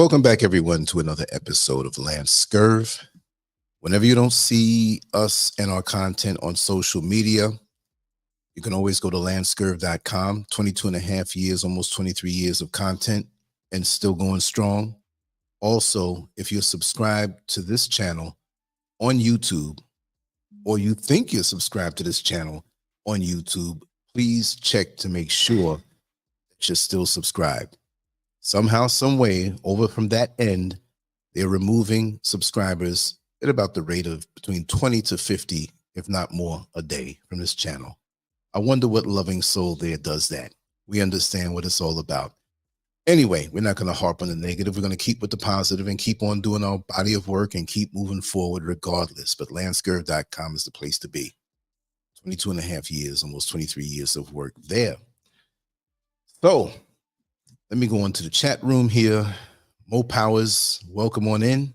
Welcome back, everyone, to another episode of Lancescurv. Whenever you don't see us and our content on social media, you can always go to Lancescurv.com. 22 and a half years, almost 23 years of content, and still going strong. Also, if you're subscribed to this channel on YouTube, or you think you're subscribed to this channel on YouTube, please check to make sure that you're still subscribed. Somehow, some way, over from that end, they're removing subscribers at about the rate of between 20 to 50, if not more, a day from this channel. I wonder what loving soul there does that. We understand what it's all about. Anyway, we're not going to harp on the negative. We're going to keep with the positive and keep on doing our body of work and keep moving forward regardless. But Lancescurv.com is the place to be. 22 and a half years, almost 23 years of work there. So let me go into the chat room here. Mo Powers, welcome on in.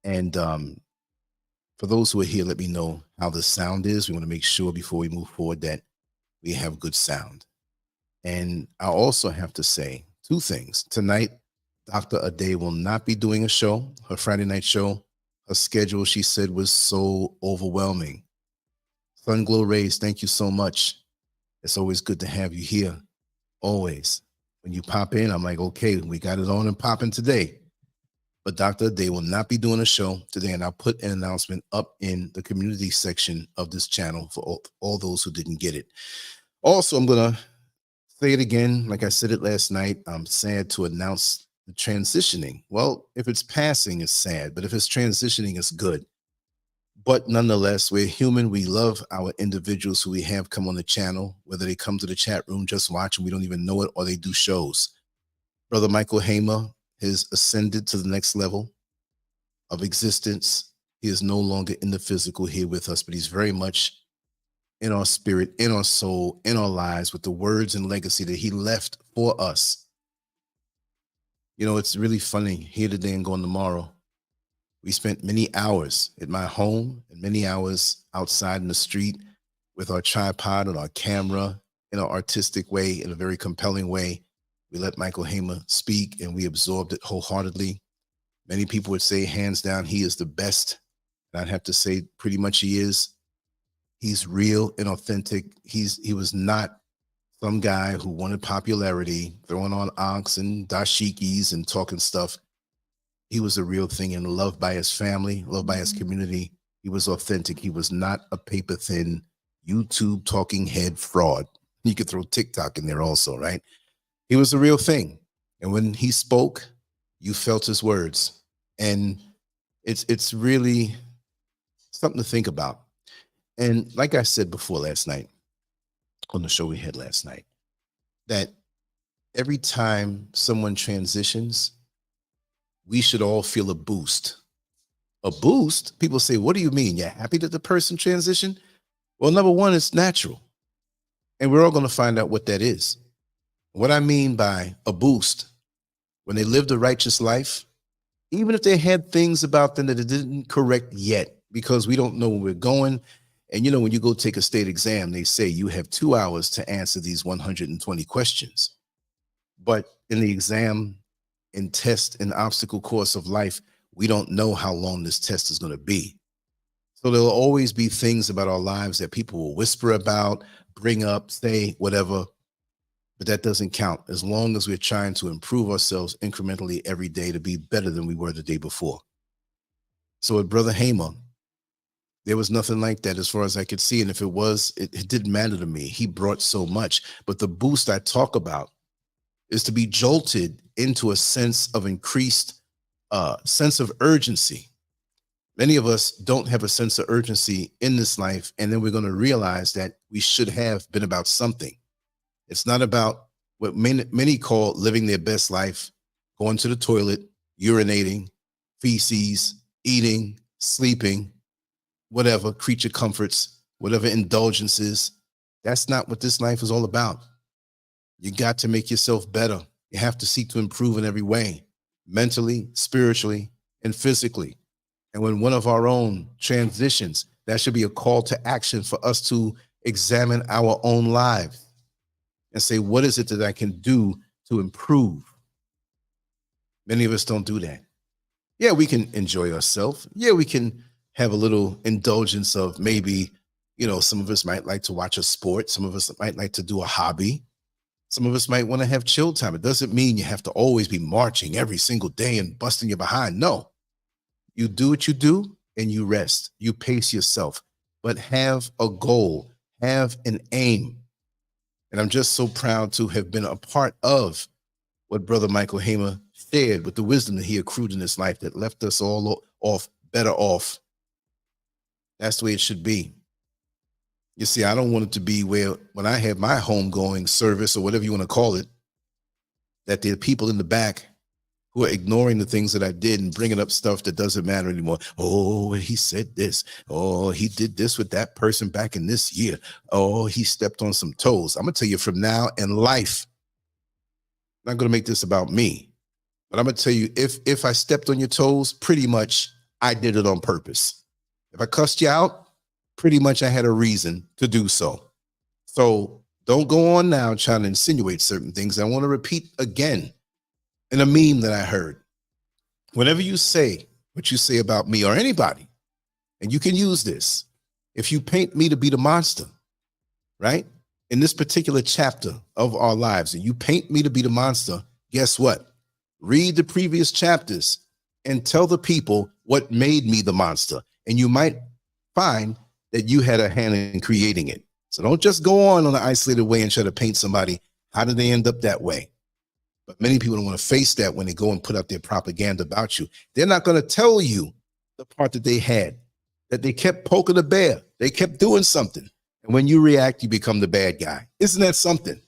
And for those who are here, let me know how the sound is. We want to make sure before we move forward that we have good sound. And I also have to say two things. Tonight, Dr. Ade will not be doing a show, her Friday night show. Her schedule, she said, was so overwhelming. Sunglow Rays, thank you so much. It's always good to have you here. Always. When you pop in, I'm like, okay, we got it on and popping today. But Dr. Ade will not be doing a show today, and I'll put an announcement up in the community section of this channel for all those who didn't get it. Also, I'm going to say it again, like I said it last night. I'm sad to announce the transitioning. Well, if it's passing, it's sad, but if it's transitioning, it's good. But nonetheless, we're human. We love our individuals who we have come on the channel, whether they come to the chat room, just watch and we don't even know it, or they do shows. Brother Michael Hamer has ascended to the next level of existence. He is no longer in the physical here with us, but he's very much in our spirit, in our soul, in our lives, with the words and legacy that he left for us. You know, it's really funny, here today and gone tomorrow. We spent many hours at my home and many hours outside in the street with our tripod and our camera in an artistic way, in a very compelling way. We let Michael Hamer speak and we absorbed it wholeheartedly. Many people would say, hands down, he is the best. And I'd have to say pretty much he is. He's real and authentic. He was not some guy who wanted popularity, throwing on ox and dashikis and talking stuff. He was a real thing and loved by his family, loved by his community. He was authentic. He was not a paper thin YouTube talking head fraud. You could throw TikTok in there also, right? He was a real thing. And when he spoke, you felt his words. And it's really something to think about. And like I said before last night, on the show we had last night, that every time someone transitions, we should all feel a boost. A boost? People say, what do you mean? You're happy that the person transitioned? Well, number one, it's natural. And we're all going to find out what that is. What I mean by a boost, when they lived a righteous life, even if they had things about them that it didn't correct yet, because we don't know where we're going. And you know, when you go take a state exam, they say you have 2 hours to answer these 120 questions. But in the exam and test and obstacle course of life, we don't know how long this test is going to be. So there'll always be things about our lives that people will whisper about, bring up, say, whatever. But that doesn't count as long as we're trying to improve ourselves incrementally every day to be better than we were the day before. So with Brother Hamer, there was nothing like that as far as I could see. And if it was, it didn't matter to me. He brought so much. But the boost I talk about is to be jolted into a sense of increased sense of urgency. Many of us don't have a sense of urgency in this life. And then we're going to realize that we should have been about something. It's not about what many call living their best life, going to the toilet, urinating, feces, eating, sleeping, whatever, creature comforts, whatever indulgences. That's not what this life is all about. You got to make yourself better. You have to seek to improve in every way, mentally, spiritually, and physically. And when one of our own transitions, that should be a call to action for us to examine our own lives and say, what is it that I can do to improve? Many of us don't do that. Yeah, we can enjoy ourselves. Yeah, we can have a little indulgence of maybe, some of us might like to watch a sport. Some of us might like to do a hobby. Some of us might want to have chill time. It doesn't mean you have to always be marching every single day and busting your behind. No, you do what you do and you rest. You pace yourself, but have a goal, have an aim. And I'm just so proud to have been a part of what Brother Michael Hamer shared with the wisdom that he accrued in his life that left us all better off. That's the way it should be. You see, I don't want it to be where when I have my homegoing service or whatever you want to call it, that there are people in the back who are ignoring the things that I did and bringing up stuff that doesn't matter anymore. Oh, he said this. Oh, he did this with that person back in this year. Oh, he stepped on some toes. I'm going to tell you from now in life, I'm not going to make this about me, but I'm going to tell you, if I stepped on your toes, pretty much I did it on purpose. If I cussed you out, pretty much I had a reason to do so. So don't go on now trying to insinuate certain things. I want to repeat again in a meme that I heard. Whenever you say what you say about me or anybody, and you can use this, if you paint me to be the monster, right? In this particular chapter of our lives, and you paint me to be the monster, guess what? Read the previous chapters and tell the people what made me the monster. And you might find that you had a hand in creating it. So don't just go on an isolated way and try to paint somebody. How did they end up that way? But many people don't want to face that when they go and put out their propaganda about you. They're not going to tell you the part that they had, that they kept poking the bear. They kept doing something. And when you react, you become the bad guy. Isn't that something?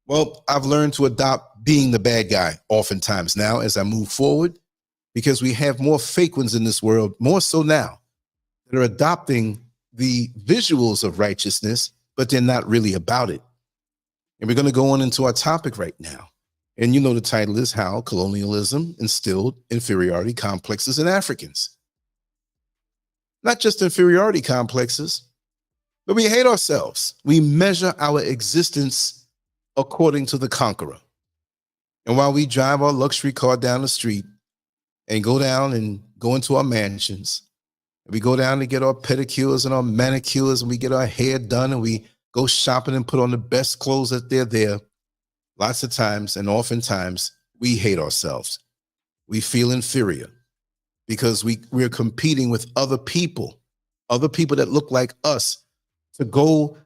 Well, I've learned to adopt being the bad guy oftentimes now as I move forward, because we have more fake ones in this world, more so now, that are adopting the visuals of righteousness, but they're not really about it. And we're going to go on into our topic right now. And you know the title is How Colonialism Instilled Inferiority Complexes in Africans. Not just inferiority complexes, but we hate ourselves. We measure our existence according to the conqueror. And while we drive our luxury car down the street and go down and go into our mansions, we go down to get our pedicures and our manicures, and we get our hair done, and we go shopping and put on the best clothes that they're there. Lots of times and oftentimes we hate ourselves. We feel inferior because we're competing with other people that look like us to go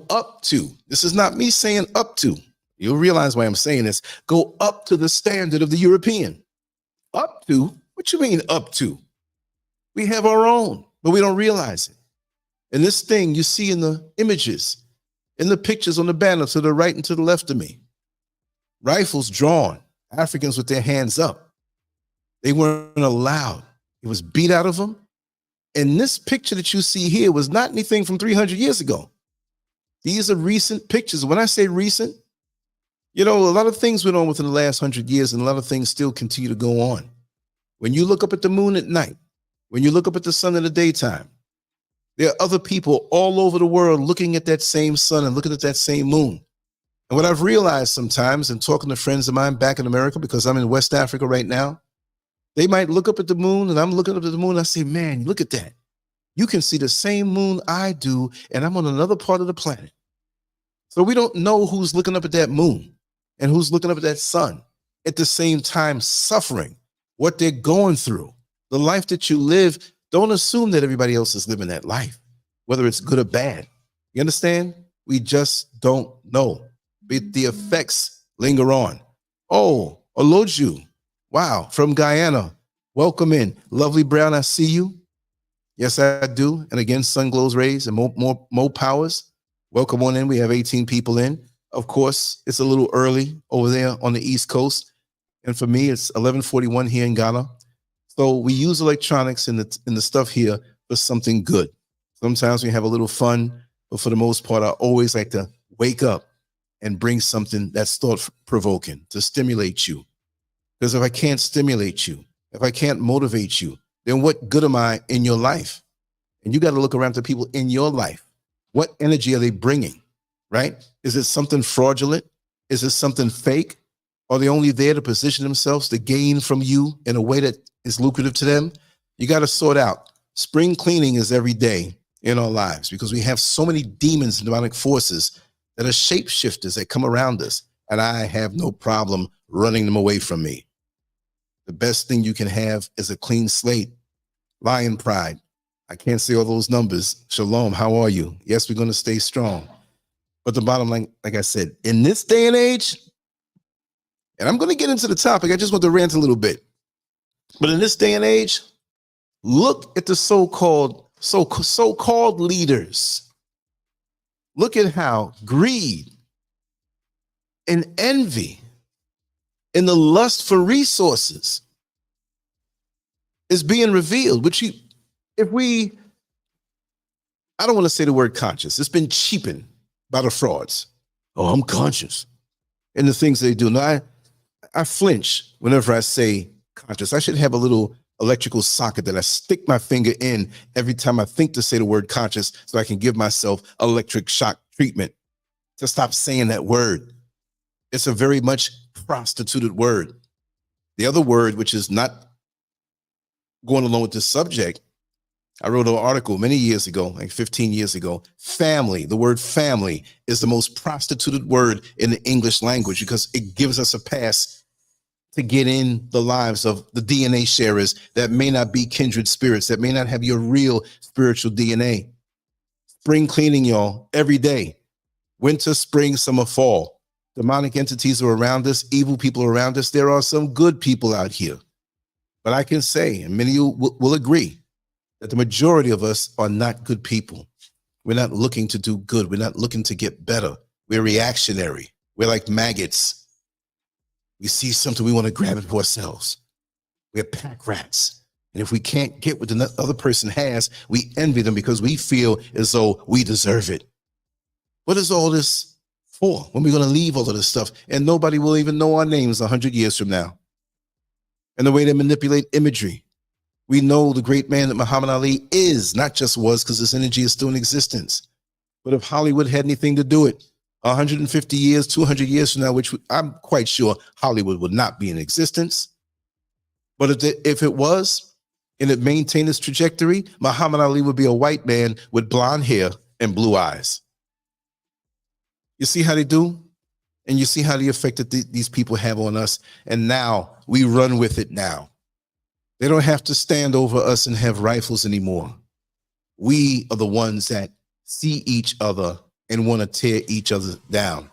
up to. This is not me saying up to. You'll realize why I'm saying this. Go up to the standard of the European. Up to? What you mean up to? We have our own, but we don't realize it. And this thing you see in the images, in the pictures on the banner to the right and to the left of me, rifles drawn, Africans with their hands up. They weren't allowed. It was beat out of them. And this picture that you see here was not anything from 300 years ago. These are recent pictures. When I say recent, a lot of things went on within the last 100 years, and a lot of things still continue to go on. When you look up at the moon at night, when you look up at the sun in the daytime, there are other people all over the world looking at that same sun and looking at that same moon. And what I've realized sometimes in talking to friends of mine back in America, because I'm in West Africa right now, they might look up at the moon and I'm looking up at the moon. And I say, man, look at that. You can see the same moon I do, and I'm on another part of the planet. So we don't know who's looking up at that moon and who's looking up at that sun at the same time, suffering, what they're going through, the life that you live. Don't assume that everybody else is living that life, whether it's good or bad. You understand? We just don't know. But the effects linger on. Oh, Oloju. Wow. From Guyana. Welcome in. Lovely Brown, I see you. Yes, I do. And again, sun glows rays and more powers. Welcome on in. We have 18 people in. Of course, it's a little early over there on the East Coast. And for me, it's 11:41 here in Ghana. So we use electronics in the stuff here for something good. Sometimes we have a little fun, but for the most part, I always like to wake up and bring something that's thought-provoking to stimulate you. Because if I can't stimulate you, if I can't motivate you, then what good am I in your life? And you got to look around to people in your life. What energy are they bringing, right? Is it something fraudulent? Is it something fake? Are they only there to position themselves to gain from you in a way that is lucrative to them? You got to sort out. Spring cleaning is every day in our lives because we have so many demons and demonic forces that are shapeshifters that come around us, and I have no problem running them away from me. The best thing you can have is a clean slate. Lion pride. I can't say all those numbers. Shalom, how are you? Yes, we're going to stay strong. But the bottom line, like I said, in this day and age, and I'm going to get into the topic, I just want to rant a little bit. But in this day and age, look at the so-called leaders. Look at how greed and envy and the lust for resources is being revealed, which I don't want to say the word conscious. It's been cheapened by the frauds. Oh, I'm conscious. And the things they do. Now, I flinch whenever I say conscious. I should have a little electrical socket that I stick my finger in every time I think to say the word conscious so I can give myself electric shock treatment to stop saying that word. It's a very much prostituted word. The other word, which is not going along with this subject, I wrote an article many years ago, like 15 years ago, family. The word family is the most prostituted word in the English language because it gives us a pass to get in the lives of the DNA sharers that may not be kindred spirits, that may not have your real spiritual DNA. Spring cleaning, y'all, every day. Winter, spring, summer, fall. Demonic entities are around us, evil people are around us. There are some good people out here. But I can say, and many of you will agree, that the majority of us are not good people. We're not looking to do good. We're not looking to get better. We're reactionary. We're like maggots. We see something, we want to grab it for ourselves. We're pack rats. And if we can't get what the other person has, we envy them because we feel as though we deserve it. What is all this for? When we're going to leave all of this stuff and nobody will even know our names 100 years from now. And the way they manipulate imagery. We know the great man that Muhammad Ali is, not just was, because this energy is still in existence. But if Hollywood had anything to do it, 150 years, 200 years from now, which I'm quite sure Hollywood would not be in existence. But if it was, and it maintained its trajectory, Muhammad Ali would be a white man with blonde hair and blue eyes. You see how they do? And you see how the effect that these people have on us. And now we run with it now. They don't have to stand over us and have rifles anymore. We are the ones that see each other and want to tear each other down.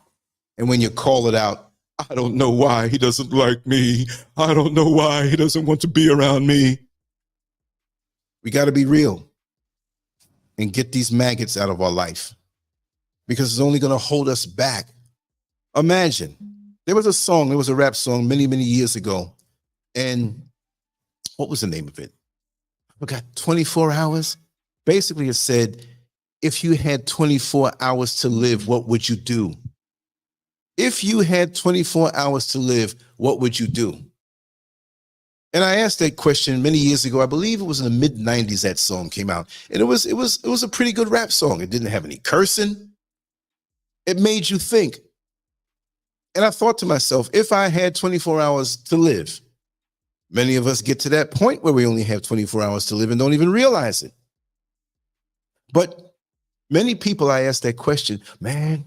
And when you call it out, I don't know why he doesn't like me. I don't know why he doesn't want to be around me. We got to be real and get these maggots out of our life because it's only going to hold us back. Imagine, there was a rap song many, many years ago. And what was the name of it? I forgot, 24 hours. Basically, it said, if you had 24 hours to live, what would you do? If you had 24 hours to live, what would you do? And I asked that question many years ago. I believe it was in the mid-90s that song came out. And it was a pretty good rap song. It didn't have any cursing. It made you think. And I thought to myself, if I had 24 hours to live, many of us get to that point where we only have 24 hours to live and don't even realize it. But many people, I ask that question, man,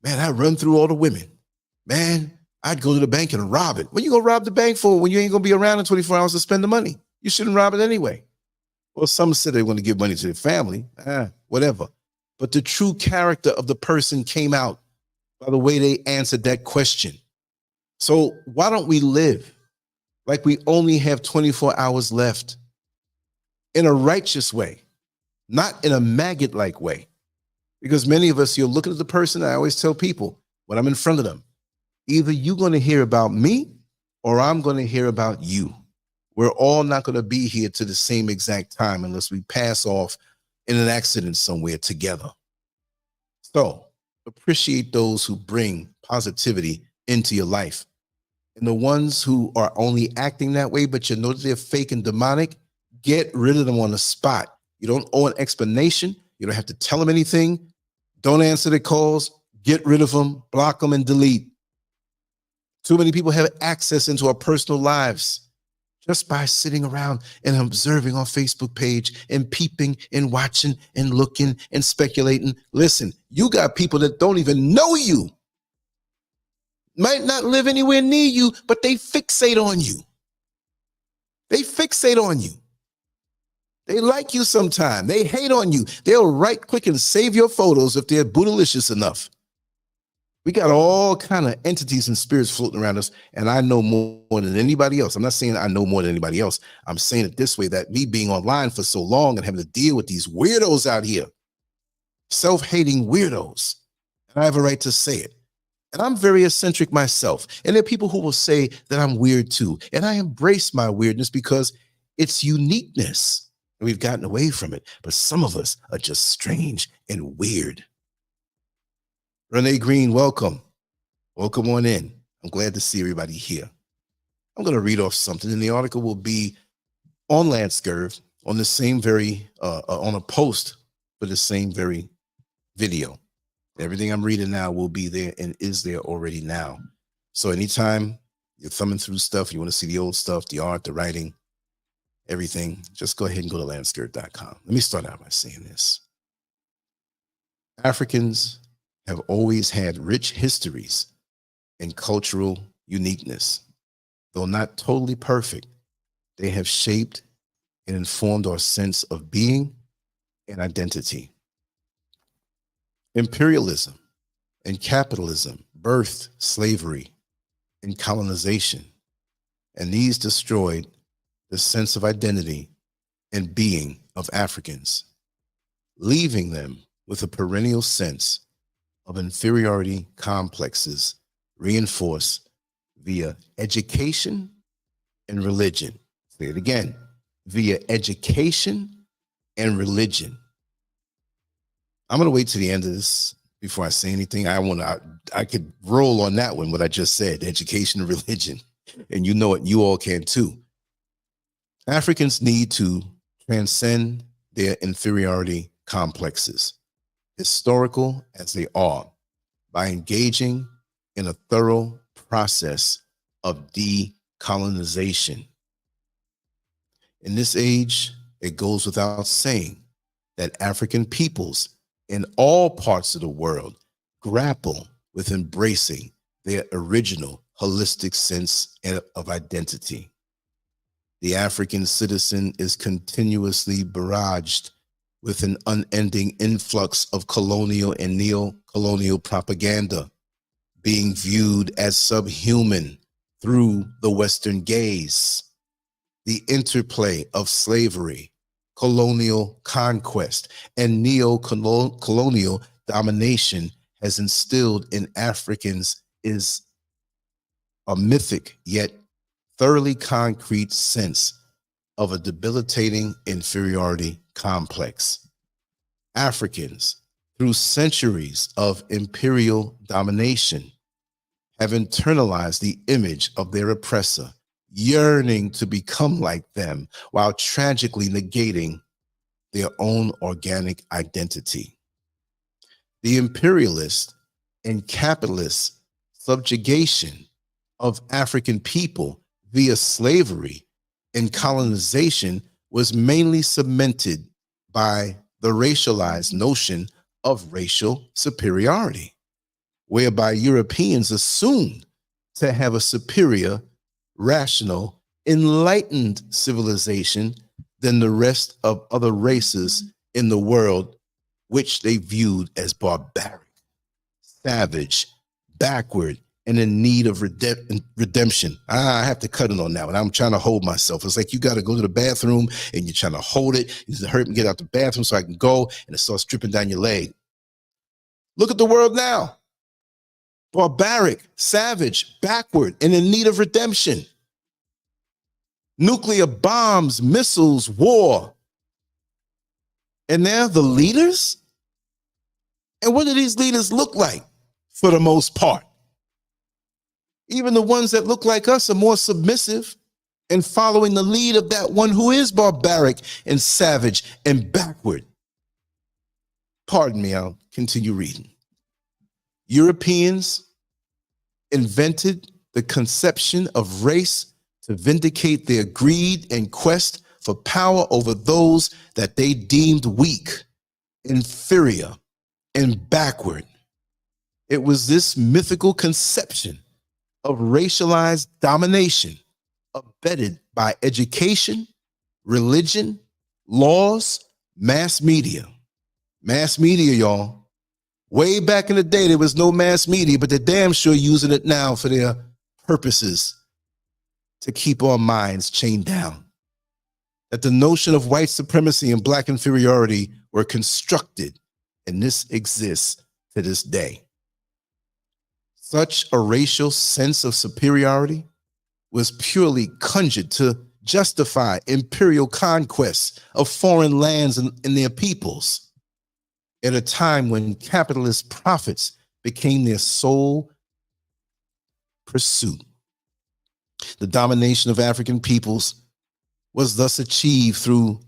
I run through all the women. Man, I'd go to the bank and rob it. What you gonna rob the bank for when you ain't gonna be around in 24 hours to spend the money? You shouldn't rob it anyway. Well, some said they want to give money to their family, whatever. But the true character of the person came out by the way they answered that question. So why don't we live like we only have 24 hours left in a righteous way, not in a maggot-like way? Because many of us, you're looking at the person. I always tell people when I'm in front of them, either you're going to hear about me or I'm going to hear about you. We're all not going to be here to the same exact time unless we pass off in an accident somewhere together. So appreciate those who bring positivity into your life. And the ones who are only acting that way, but you know that they're fake and demonic, get rid of them on the spot. You don't owe an explanation. You don't have to tell them anything. Don't answer their calls. Get rid of them, block them, and delete. Too many people have access into our personal lives just by sitting around and observing our Facebook page and peeping and watching and looking and speculating. Listen, you got people that don't even know you, might not live anywhere near you, but they fixate on you. They fixate on you. They like you sometime. They hate on you. They'll right click and save your photos if they're bootylicious enough. We got all kind of entities and spirits floating around us, and I know more than anybody else. I'm not saying I know more than anybody else. I'm saying it this way, that me being online for so long and having to deal with these weirdos out here, self-hating weirdos, and I have a right to say it. And I'm very eccentric myself. And there are people who will say that I'm weird too. And I embrace my weirdness because it's uniqueness. We've gotten away from it, but some of us are just strange and weird. Renee Green, welcome. Welcome on in. I'm glad to see everybody here. I'm going to read off something, and the article will be on Lancescurv on the same very, on a post for the same very video. Everything I'm reading now will be there and is there already now. So anytime you're thumbing through stuff, you want to see the old stuff, the art, the writing, everything, just go ahead and go to Lancescurv.com. Let me start out by saying this. Africans have always had rich histories and cultural uniqueness. Though not totally perfect, they have shaped and informed our sense of being and identity. Imperialism and capitalism birthed slavery and colonization, and these destroyed the sense of identity and being of Africans, leaving them with a perennial sense of inferiority complexes reinforced via education and religion. Say it again, via education and religion. I'm going to wait to the end of this before I say anything. I could roll on that one, what I just said, education and religion. And you know it, you all can too. Africans need to transcend their inferiority complexes, historical as they are, by engaging in a thorough process of decolonization. In this age, it goes without saying that African peoples in all parts of the world grapple with embracing their original holistic sense of identity. The African citizen is continuously barraged with an unending influx of colonial and neo-colonial propaganda, being viewed as subhuman through the Western gaze. The interplay of slavery, colonial conquest, and neo-colonial domination has instilled in Africans is a mythic yet thoroughly concrete sense of a debilitating inferiority complex. Africans, through centuries of imperial domination, have internalized the image of their oppressor, yearning to become like them while tragically negating their own organic identity. The imperialist and capitalist subjugation of African people via slavery and colonization was mainly cemented by the racialized notion of racial superiority, whereby Europeans assumed to have a superior, rational, enlightened civilization than the rest of other races in the world, which they viewed as barbaric, savage, backward, and in need of redemption. I have to cut it on that one. I'm trying to hold myself. It's like you got to go to the bathroom and you're trying to hold it. You hurt me, get out the bathroom so I can go, and it starts dripping down your leg. Look at the world now. Barbaric, savage, backward, and in need of redemption. Nuclear bombs, missiles, war. And they're the leaders? And what do these leaders look like for the most part? Even the ones that look like us are more submissive and following the lead of that one who is barbaric and savage and backward. Pardon me, I'll continue reading. Europeans invented the conception of race to vindicate their greed and quest for power over those that they deemed weak, inferior, and backward. It was this mythical conception of racialized domination abetted by education, religion, laws, mass media. Mass media, y'all. Way back in the day, there was no mass media, but they're damn sure using it now for their purposes to keep our minds chained down. That the notion of white supremacy and black inferiority were constructed, and this exists to this day. Such a racial sense of superiority was purely conjured to justify imperial conquests of foreign lands and their peoples at a time when capitalist profits became their sole pursuit. The domination of African peoples was thus achieved through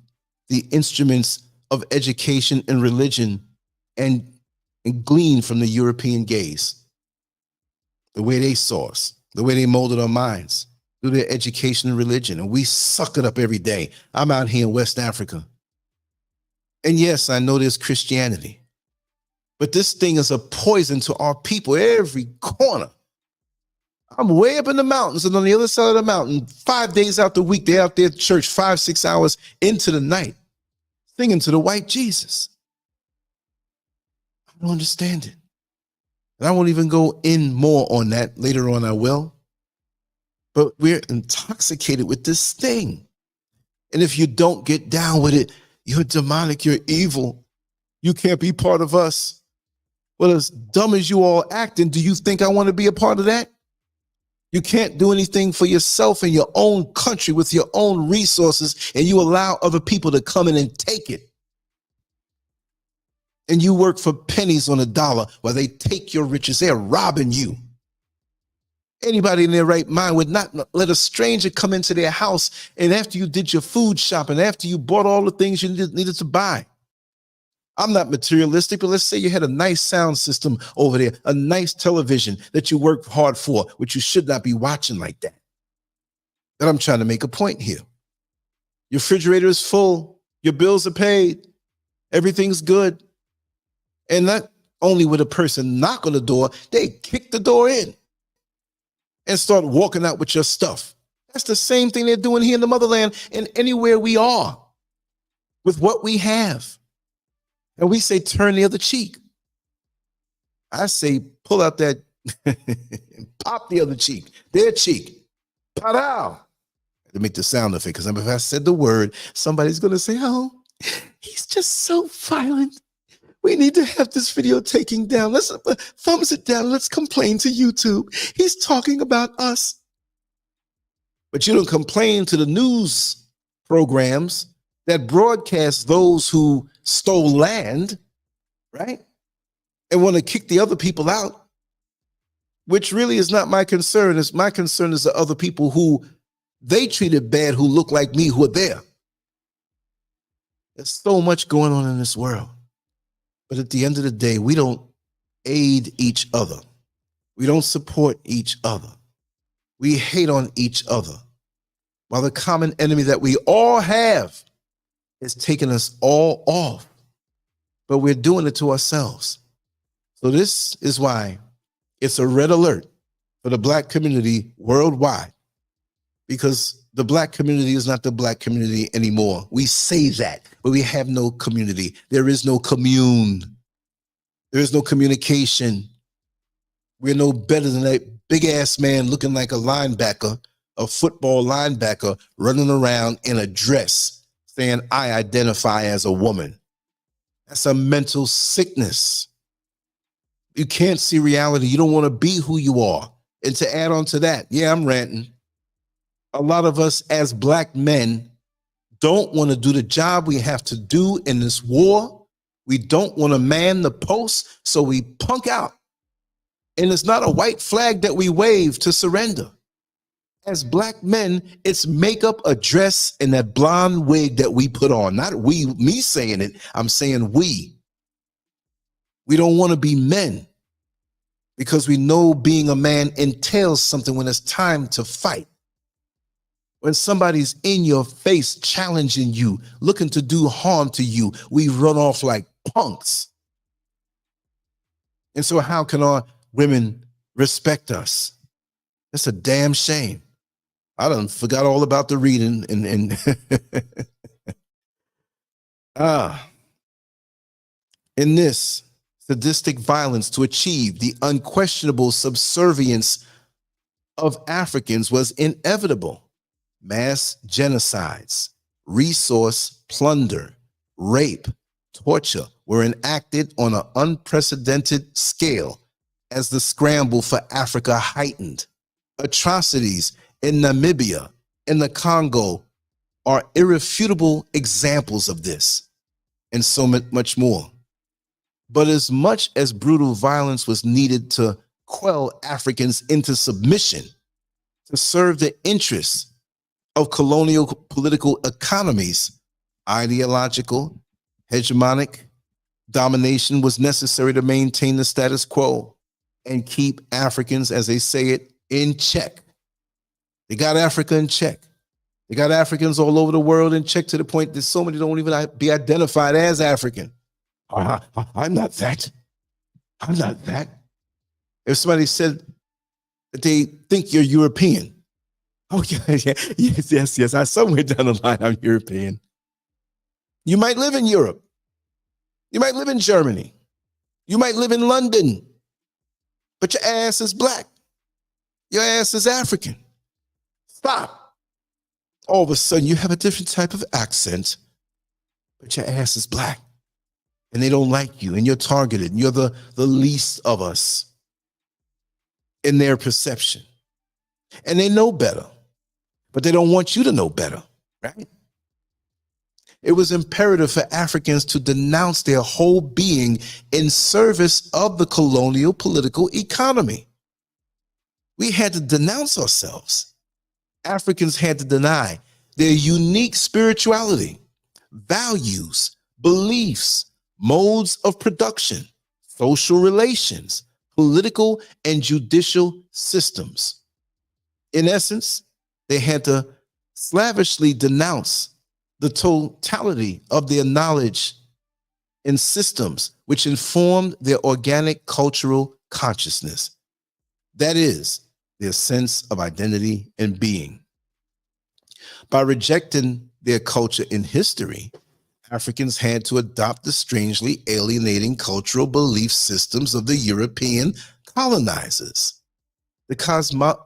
the instruments of education and religion and gleaned from the European gaze. The way they saw us, the way they molded our minds through their education and religion, and we suck it up every day. I'm out here in West Africa. And yes, I know there's Christianity, but this thing is a poison to our people every corner. I'm way up in the mountains, and on the other side of the mountain, 5 days out the week, they're out there at church 5-6 hours into the night, singing to the white Jesus. I don't understand it. And I won't even go in more on that. Later on, I will. But we're intoxicated with this thing. And if you don't get down with it, you're demonic, you're evil. You can't be part of us. Well, as dumb as you all acting, do you think I want to be a part of that? You can't do anything for yourself in your own country with your own resources, and you allow other people to come in and take it. And you work for pennies on a dollar while they take your riches. They're robbing you. Anybody in their right mind would not let a stranger come into their house, and after you did your food shopping, after you bought all the things you needed to buy. I'm not materialistic, but let's say you had a nice sound system over there, a nice television that you worked hard for, which you should not be watching like that. And I'm trying to make a point here. Your refrigerator is full. Your bills are paid. Everything's good. And not only would a person knock on the door, they kick the door in and start walking out with your stuff. That's the same thing they're doing here in the motherland and anywhere we are with what we have. And we say, turn the other cheek. I say, pull out that, pop the other cheek, their cheek. Pow! To make the sound effect, because if I said the word, somebody's going to say, oh, he's just so violent. We need to have this video taken down. Let's thumbs it down. Let's complain to YouTube. He's talking about us. But you don't complain to the news programs that broadcast those who stole land, right? And want to kick the other people out, which really is not my concern. It's my concern is the other people who they treated bad, who look like me, who are there. There's so much going on in this world. But at the end of the day, we don't aid each other. We don't support each other. We hate on each other. While the common enemy that we all have is taking us all off. But we're doing it to ourselves. So this is why it's a red alert for the black community worldwide. Because the black community is not the black community anymore. We say that, but we have no community. There is no commune. There is no communication. We're no better than that big ass man looking like a linebacker, a football linebacker running around in a dress saying, I identify as a woman. That's a mental sickness. You can't see reality. You don't want to be who you are. And to add on to that, yeah, I'm ranting. A lot of us as black men don't want to do the job we have to do in this war. We don't want to man the post, so we punk out. And it's not a white flag that we wave to surrender. As black men, it's makeup, a dress, and that blonde wig that we put on. Not we, me saying it, I'm saying we. We don't want to be men. because we know being a man entails something when it's time to fight. When somebody's in your face challenging you, looking to do harm to you, we run off like punks. And so how can our women respect us? That's a damn shame. I done forgot all about the reading and in this sadistic violence to achieve the unquestionable subservience of Africans was inevitable. Mass genocides, resource plunder, rape, torture were enacted on an unprecedented scale as the scramble for Africa heightened. Atrocities in Namibia, in the Congo, are irrefutable examples of this, and so much more. But as much as brutal violence was needed to quell Africans into submission, to serve the interests of colonial political economies, ideological, hegemonic domination was necessary to maintain the status quo and keep Africans, as they say it, in check. They got Africa in check. They got Africans all over the world in check to the point that so many don't even be identified as African. I'm not that. I'm not that. If somebody said that they think you're European, oh, yeah, yes. I somewhere down the line, I'm European. You might live in Europe. You might live in Germany. You might live in London. But your ass is black. Your ass is African. Stop. All of a sudden, you have a different type of accent, but your ass is black. And they don't like you, and you're targeted, and you're the least of us in their perception. And they know better, but they don't want you to know better, right? It was imperative for Africans to denounce their whole being in service of the colonial political economy. We had to denounce ourselves. Africans had to deny their unique spirituality, values, beliefs, modes of production, social relations, political and judicial systems. In essence, they had to slavishly denounce the totality of their knowledge and systems which informed their organic cultural consciousness. That is, their sense of identity and being. By rejecting their culture in history, Africans had to adopt the strangely alienating cultural belief systems of the European colonizers. The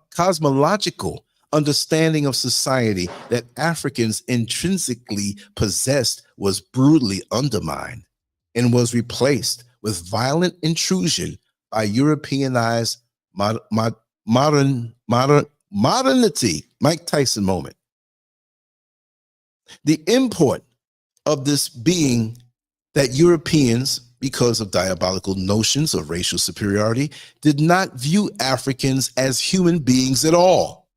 cosmological understanding of society that Africans intrinsically possessed was brutally undermined and was replaced with violent intrusion by Europeanized modernity. Mike Tyson moment. The import of this being that Europeans, because of diabolical notions of racial superiority, did not view Africans as human beings at all.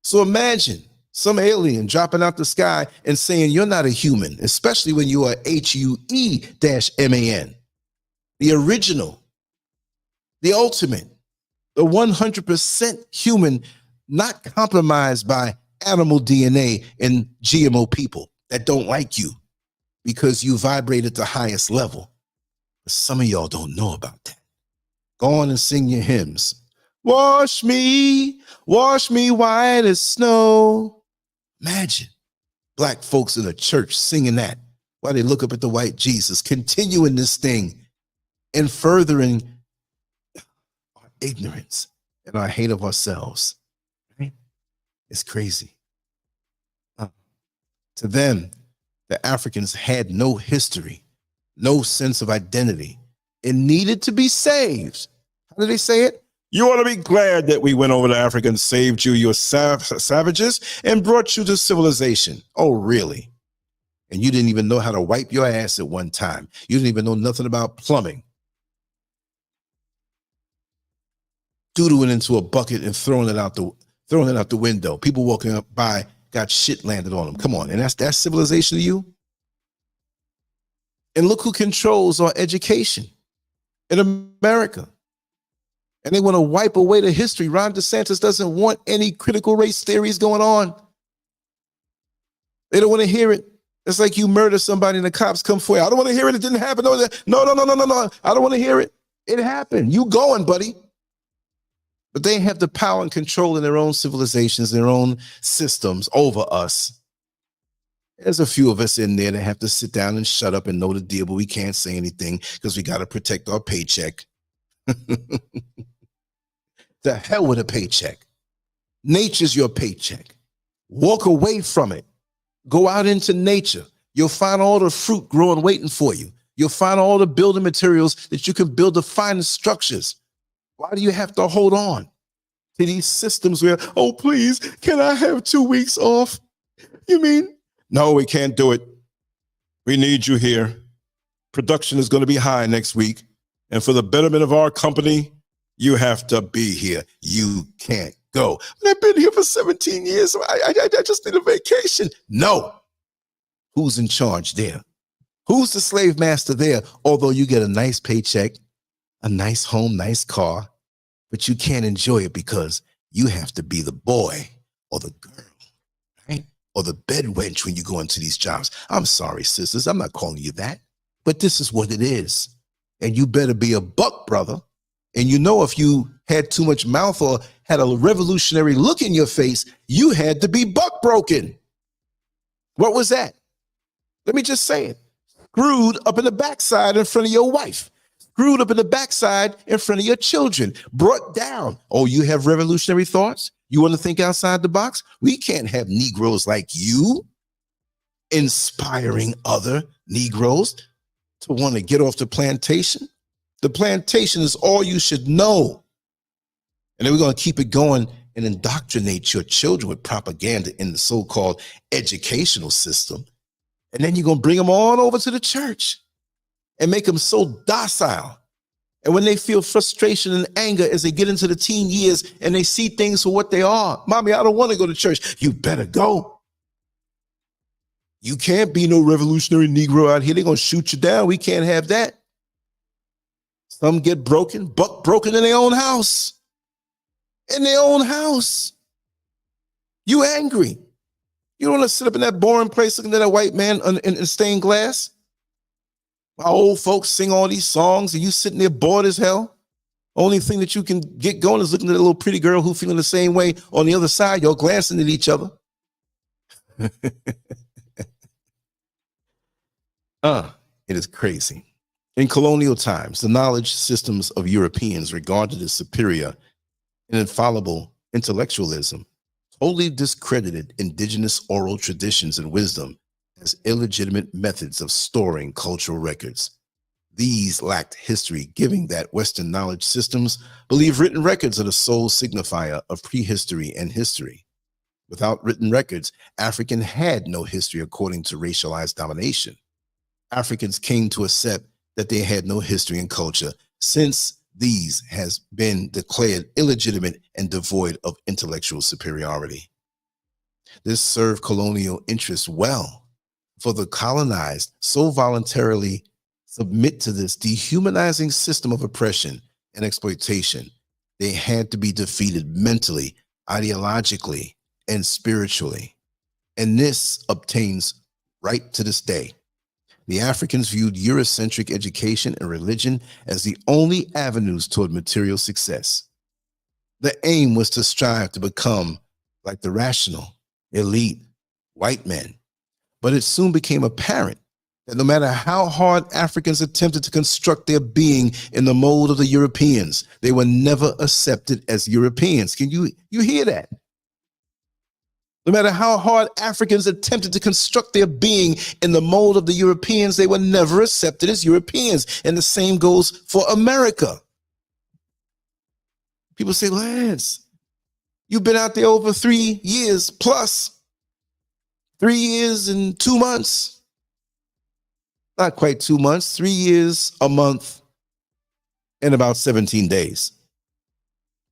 So imagine some alien dropping out the sky and saying you're not a human, especially when you are HUE-MAN, the original, the ultimate, the 100% human, not compromised by animal DNA and GMO people that don't like you because you vibrate at the highest level. But some of y'all don't know about that. Go on and sing your hymns. Wash me white as snow. Imagine black folks in a church singing that while they look up at the white Jesus, continuing this thing and furthering our ignorance and our hate of ourselves. Right? It's crazy. To them, the Africans had no history, no sense of identity, and needed to be saved. How do they say it? You ought to be glad that we went over to Africa and saved you, your savages, and brought you to civilization. Oh, really? And you didn't even know how to wipe your ass at one time. You didn't even know nothing about plumbing. Doodling into a bucket and throwing it out the window. People walking up by got shit landed on them. Come on, and that's civilization to you? And look who controls our education in America. And they want to wipe away the history. Ron DeSantis doesn't want any critical race theories going on. They don't want to hear it. It's like you murder somebody and the cops come for you. I don't want to hear it. It didn't happen. No. I don't want to hear it. It happened. You going, buddy. But they have the power and control in their own civilizations, their own systems over us. There's a few of us in there that have to sit down and shut up and know the deal, but we can't say anything because we got to protect our paycheck. The hell with a paycheck. Nature's your paycheck. Walk away from it. Go out into nature. You'll find all the fruit growing, waiting for you. You'll find all the building materials that you can build the finest structures. Why do you have to hold on to these systems where, oh, please, can I have 2 weeks off? You mean? No, we can't do it. We need you here. Production is going to be high next week. And for the betterment of our company, you have to be here. You can't go. But I've been here for 17 years. I just need a vacation. No. Who's in charge there? Who's the slave master there? Although you get a nice paycheck, a nice home, nice car, but you can't enjoy it because you have to be the boy or the girl, right? Or the bed wench when you go into these jobs. I'm sorry, sisters. I'm not calling you that, but this is what it is. And you better be a buck, brother. And you know, if you had too much mouth or had a revolutionary look in your face, you had to be buck broken. What was that? Let me just say it. Screwed up in the backside in front of your wife. Screwed up in the backside in front of your children. Brought down. Oh, you have revolutionary thoughts? You want to think outside the box? We can't have Negroes like you inspiring other Negroes to want to get off the plantation. The plantation is all you should know. And then we're going to keep it going and indoctrinate your children with propaganda in the so-called educational system. And then you're going to bring them on over to the church and make them so docile. And when they feel frustration and anger as they get into the teen years and they see things for what they are, mommy, I don't want to go to church. You better go. You can't be no revolutionary Negro out here. They're going to shoot you down. We can't have that. Some get buck broken in their own house. In their own house. You angry. You don't want to sit up in that boring place looking at that white man in stained glass. Our old folks sing all these songs and you sitting there bored as hell. Only thing that you can get going is looking at a little pretty girl who feeling the same way on the other side. You're glancing at each other. It is crazy. In colonial times, the knowledge systems of Europeans regarded as superior and infallible intellectualism totally discredited indigenous oral traditions and wisdom as illegitimate methods of storing cultural records. These lacked history, giving that Western knowledge systems believe written records are the sole signifier of prehistory and history. Without written records, African had no history according to racialized domination. Africans came to accept that they had no history and culture since these has been declared illegitimate and devoid of intellectual superiority. This served colonial interests well, for the colonized so voluntarily submit to this dehumanizing system of oppression and exploitation. They had to be defeated mentally, ideologically, and spiritually. And this obtains right to this day. The Africans viewed Eurocentric education and religion as the only avenues toward material success. The aim was to strive to become like the rational, elite, white men. But it soon became apparent that no matter how hard Africans attempted to construct their being in the mold of the Europeans, they were never accepted as Europeans. Can you hear that? No matter how hard Africans attempted to construct their being in the mold of the Europeans, they were never accepted as Europeans. And the same goes for America. People say, Lance, you've been out there over 3 years plus. 3 years and 2 months. Not quite 2 months, 3 years, a month, and about 17 days.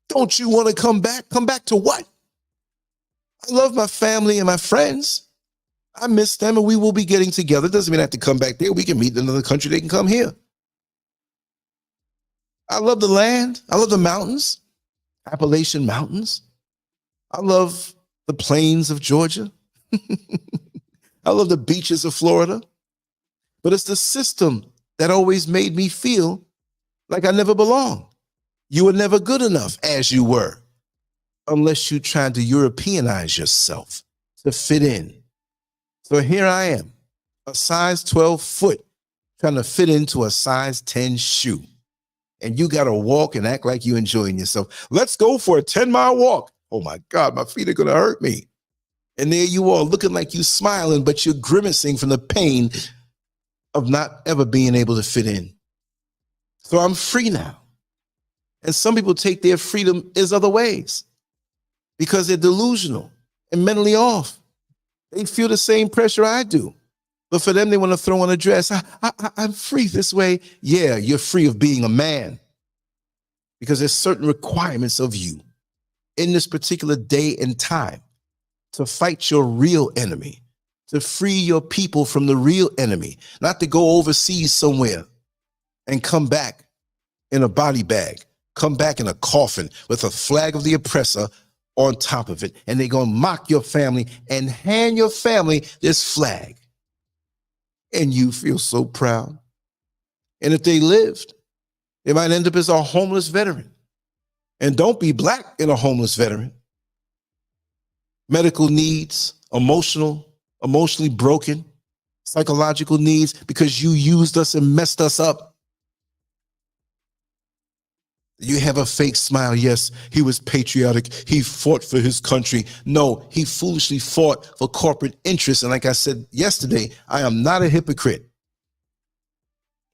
Don't you want to come back? Come back to what? I love my family and my friends. I miss them and we will be getting together. It doesn't mean I have to come back there. We can meet in another country. They can come here. I love the land. I love the mountains, Appalachian Mountains. I love the plains of Georgia. I love the beaches of Florida. But it's the system that always made me feel like I never belonged. You were never good enough as you were, unless you tried to Europeanize yourself to fit in. So here I am, a size 12 foot, trying to fit into a size 10 shoe. And you got to walk and act like you're enjoying yourself. Let's go for a 10-mile walk. Oh my God, my feet are going to hurt me. And there you are looking like you smiling, but you're grimacing from the pain of not ever being able to fit in. So I'm free now. And some people take their freedom as other ways because they're delusional and mentally off. They feel the same pressure I do. But for them, they want to throw on a dress. I'm free this way. Yeah, you're free of being a man because there's certain requirements of you in this particular day and time to fight your real enemy, to free your people from the real enemy, not to go overseas somewhere and come back in a body bag, come back in a coffin with a flag of the oppressor on top of it. And they're going to mock your family and hand your family this flag. And you feel so proud. And if they lived, they might end up as a homeless veteran. And don't be black in a homeless veteran. Medical needs, emotionally broken, psychological needs because you used us and messed us up. You have a fake smile. Yes, he was patriotic. He fought for his country. No, he foolishly fought for corporate interests. And like I said yesterday, I am not a hypocrite.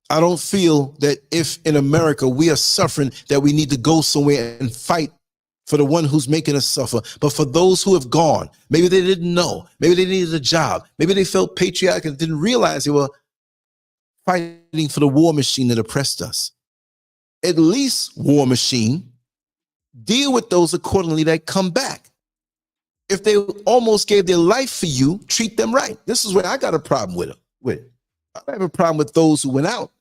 I don't feel that if in America we are suffering, that we need to go somewhere and fight for the one who's making us suffer. But for those who have gone, maybe they didn't know, maybe they needed a job, maybe they felt patriotic and didn't realize they were fighting for the war machine that oppressed us. At least, war machine, deal with those accordingly that come back. If they almost gave their life for you, treat them right. This is where I got a problem with them. I have a problem with those who went out.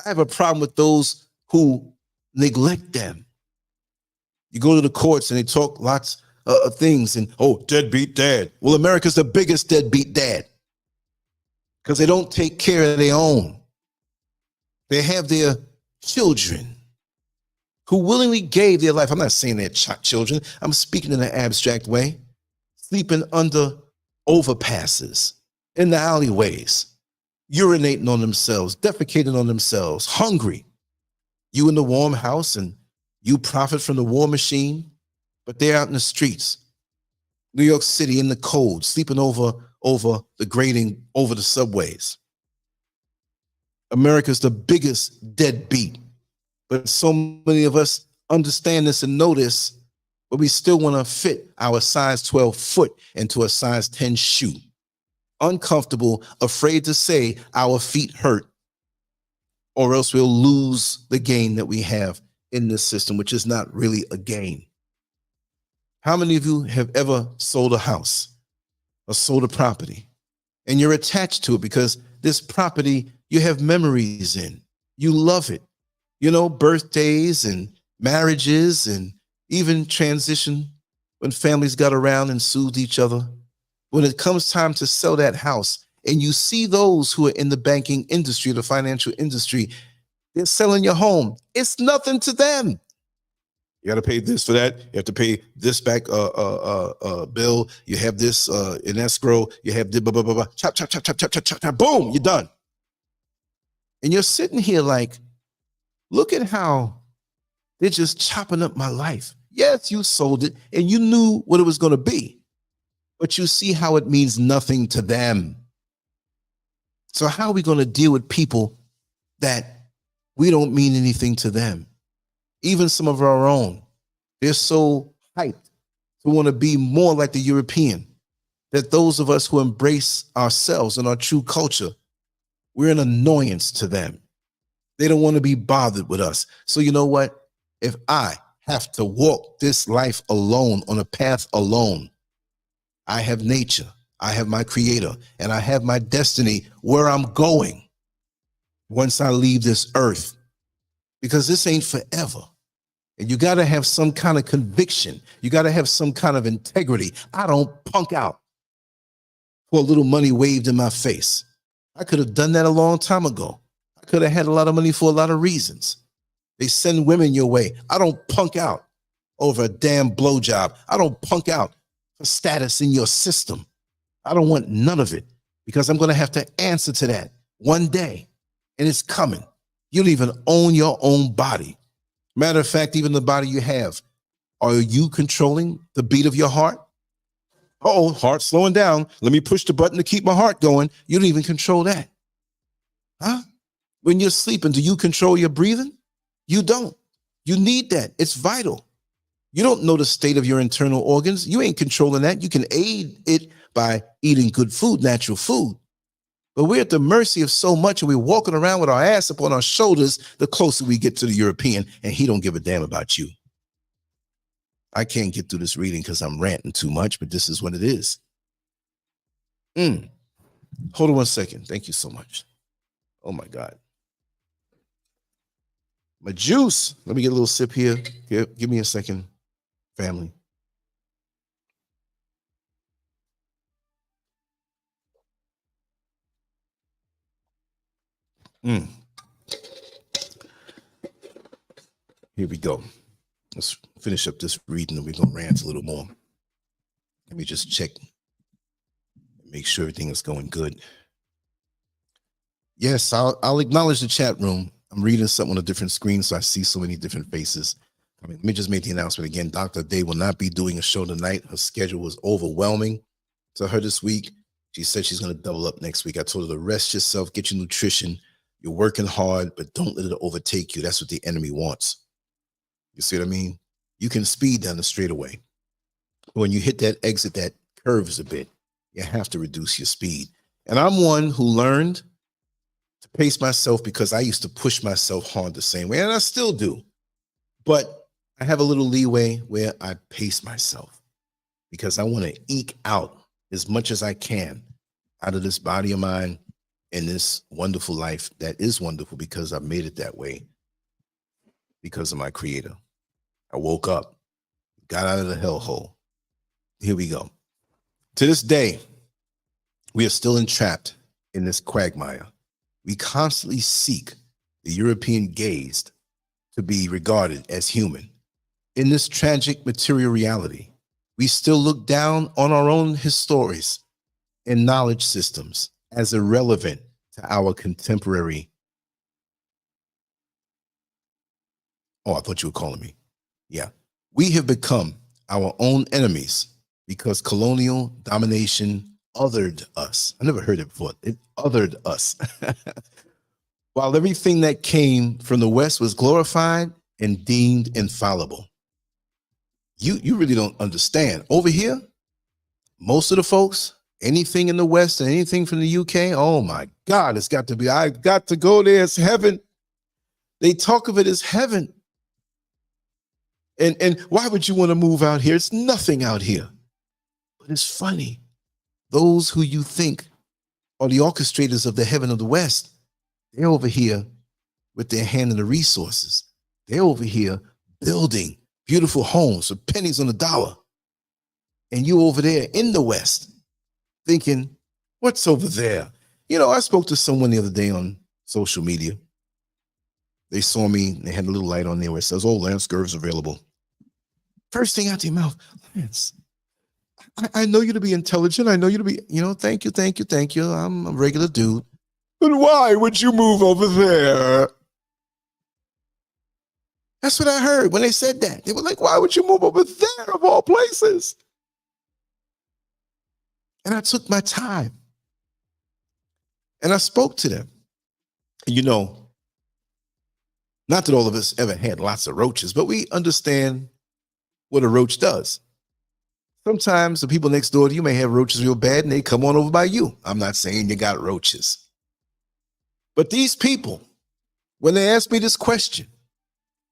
I have a problem with those who neglect them. You go to the courts and they talk lots of things and, oh, deadbeat dad. Well, America's the biggest deadbeat dad because they don't take care of their own. They have their children who willingly gave their life. I'm not saying they're children. I'm speaking in an abstract way. Sleeping under overpasses, in the alleyways, urinating on themselves, defecating on themselves, hungry. You in the warm house and you profit from the war machine, but they're out in the streets. New York City in the cold, sleeping over the grating, over the subways. America's the biggest deadbeat, but so many of us understand this and know this, but we still want to fit our size 12 foot into a size 10 shoe. Uncomfortable, afraid to say our feet hurt, or else we'll lose the gain that we have in this system, which is not really a gain. How many of you have ever sold a house or sold a property and you're attached to it because this property you have memories in, you love it, you know, birthdays and marriages and even transition when families got around and soothed each other. When it comes time to sell that house and you see those who are in the banking industry, the financial industry, they're selling your home. It's nothing to them. You got to pay this for that. You have to pay this back bill. You have this in escrow. You have the blah, blah, blah, blah. Chop, chop, chop, chop, chop, chop, chop, chop. Boom, you're done. And you're sitting here like, look at how they're just chopping up my life. Yes, you sold it and you knew what it was going to be, but you see how it means nothing to them. So how are we going to deal with people that we don't mean anything to them? Even some of our own, they're so hyped to want to be more like the European, that those of us who embrace ourselves and our true culture, we're an annoyance to them. They don't want to be bothered with us. So you know what? If I have to walk this life alone, on a path alone, I have nature, I have my creator, and I have my destiny where I'm going once I leave this earth. because this ain't forever. And you got to have some kind of conviction. You got to have some kind of integrity. I don't punk out for a little money waved in my face. I could have done that a long time ago. I could have had a lot of money for a lot of reasons. They send women your way. I don't punk out over a damn blowjob. I don't punk out for status in your system. I don't want none of it, because I'm going to have to answer to that one day, and it's coming. You don't even own your own body. Matter of fact, even the body you have, are you controlling the beat of your heart? Oh, heart slowing down. Let me push the button to keep my heart going. You don't even control that. Huh? When you're sleeping, do you control your breathing? You don't. You need that. It's vital. You don't know the state of your internal organs. You ain't controlling that. You can aid it by eating good food, natural food. But we're at the mercy of so much, and we're walking around with our ass up on our shoulders the closer we get to the European, and he don't give a damn about you. I can't get through this reading because I'm ranting too much, but this is what it is. Hold on one second. Thank you so much. Oh, my God. My juice. Let me get a little sip here. Give me a second, family. Here we go. Let's finish up this reading, and we're going to rant a little more. Let me just check, make sure everything is going good. Yes, I'll acknowledge the chat room. I'm reading something on a different screen, so I see so many different faces. Let me just make the announcement again. Dr. Day will not be doing a show tonight. Her schedule was overwhelming to her this week. She said she's going to double up next week. I told her to rest yourself, get your nutrition. You're working hard, but don't let it overtake you. That's what the enemy wants. You see what I mean? You can speed down the straightaway. When you hit that exit that curves a bit, you have to reduce your speed. And I'm one who learned to pace myself, because I used to push myself hard the same way, and I still do. But I have a little leeway where I pace myself, because I want to eke out as much as I can out of this body of mine and this wonderful life that is wonderful because I've made it that way because of my creator. I woke up, got out of the hellhole. Here we go. To this day, we are still entrapped in this quagmire. We constantly seek the European gaze to be regarded as human. In this tragic material reality, we still look down on our own histories and knowledge systems as irrelevant to our contemporary. Oh, I thought you were calling me. Yeah. We have become our own enemies because colonial domination othered us. I never heard it before. It othered us. While everything that came from the West was glorified and deemed infallible. You really don't understand. Over here, most of the folks, anything in the West and anything from the UK, oh my God, it's got to be, I got to go there, it's heaven. They talk of it as heaven. And why would you want to move out here? It's nothing out here. But it's funny. Those who you think are the orchestrators of the heaven of the West, they're over here with their hand in the resources. They're over here building beautiful homes for pennies on the dollar. And you over there in the West thinking, what's over there? You know, I spoke to someone the other day on social media. They saw me, they had a little light on there where it says, oh, Lancescurv's available. First thing out their mouth, Lance, I know you to be intelligent. I know you to be, thank you. I'm a regular dude. But why would you move over there? That's what I heard when they said that. They were like, why would you move over there of all places? And I took my time. And I spoke to them. Not that all of us ever had lots of roaches, but we understand what a roach does. Sometimes the people next door to you may have roaches real bad and they come on over by you. I'm not saying you got roaches. But these people, when they ask me this question,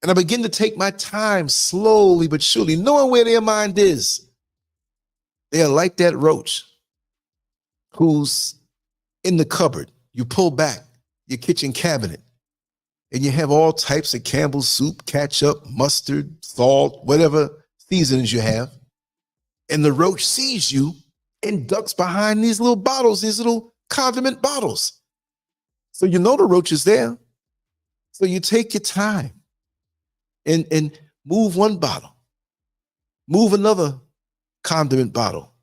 and I begin to take my time slowly but surely, knowing where their mind is, they are like that roach who's in the cupboard. You pull back your kitchen cabinet and you have all types of Campbell's soup, ketchup, mustard, salt, whatever seasonings you have, and the roach sees you and ducks behind these little bottles, these little condiment bottles. So you know the roach is there. So you take your time and move one bottle, move another condiment bottle,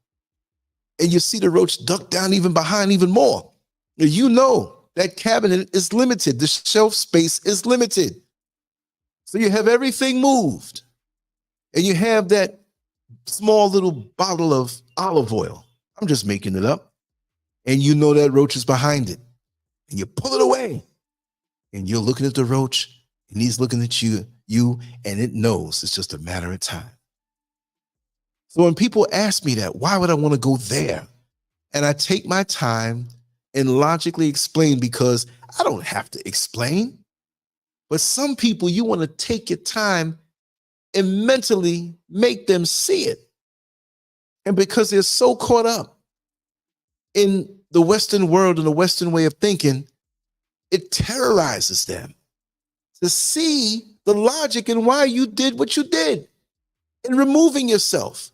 and you see the roach duck down even behind even more. You know that cabinet is limited. The shelf space is limited. So you have everything moved, and you have that small little bottle of olive oil. I'm just making it up. And you know that roach is behind it. And you pull it away. And you're looking at the roach, and he's looking at you, and it knows it's just a matter of time. So when people ask me that, why would I want to go there? And I take my time and logically explain, because I don't have to explain. But some people, you want to take your time and mentally make them see it. And because they're so caught up in the Western world and the Western way of thinking, it terrorizes them to see the logic in why you did what you did in removing yourself.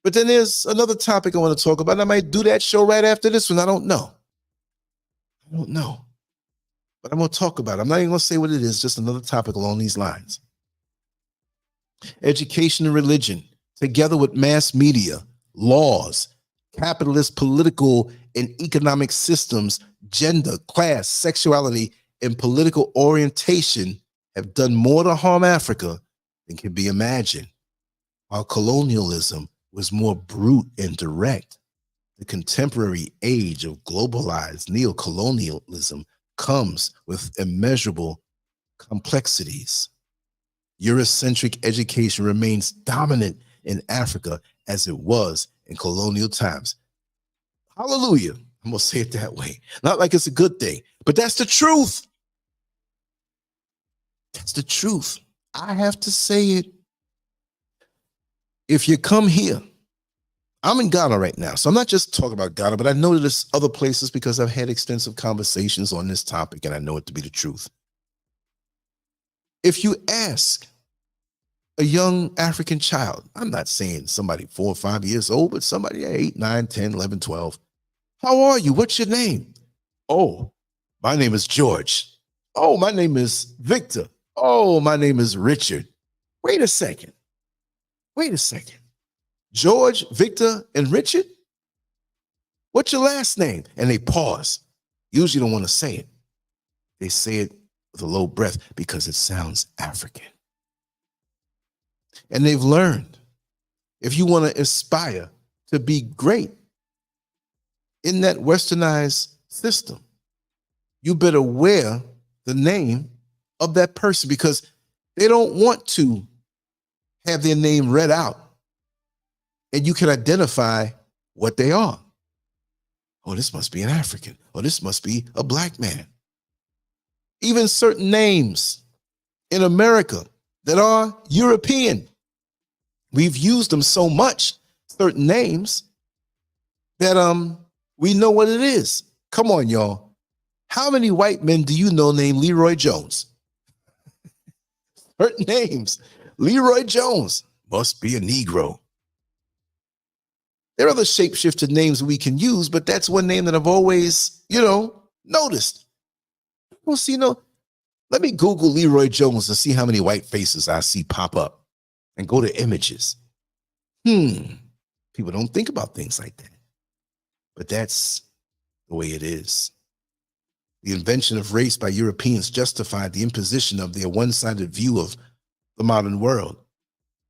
But then there's another topic I want to talk about. I might do that show right after this one. I don't know. But I'm going to talk about it. I'm not even going to say what it is, just another topic along these lines. Education and religion, together with mass media, laws, capitalist political and economic systems, gender, class, sexuality, and political orientation have done more to harm Africa than can be imagined. While colonialism was more brute and direct, the contemporary age of globalized neocolonialism comes with immeasurable complexities. Eurocentric education remains dominant in Africa as it was in colonial times. Hallelujah. I'm going to say it that way. Not like it's a good thing, but that's the truth. That's the truth. I have to say it. If you come here, I'm in Ghana right now, so I'm not just talking about Ghana, but I know that there's other places because I've had extensive conversations on this topic and I know it to be the truth. If you ask a young African child, I'm not saying somebody 4 or 5 years old, but somebody 8, 9, 10, 11, 12, how are you? What's your name? Oh, my name is George. Oh, my name is Victor. Oh, my name is Richard. Wait a second. George, Victor, and Richard? What's your last name? And they pause. Usually don't want to say it. They say it with a low breath because it sounds African. And they've learned, if you want to aspire to be great in that westernized system, you better wear the name of that person, because they don't want to have their name read out and you can identify what they are. Oh, this must be an African. Oh, this must be a black man. Even certain names in America that are European, we've used them so much, certain names, that we know what it is. Come on, y'all. How many white men do you know named Leroy Jones? Certain names. Leroy Jones must be a Negro. There are other shape-shifted names we can use, but that's one name that I've always, noticed. Well, see, let me Google Leroy Jones to see how many white faces I see pop up and go to images. People don't think about things like that, but that's the way it is. The invention of race by Europeans justified the imposition of their one-sided view of the modern world,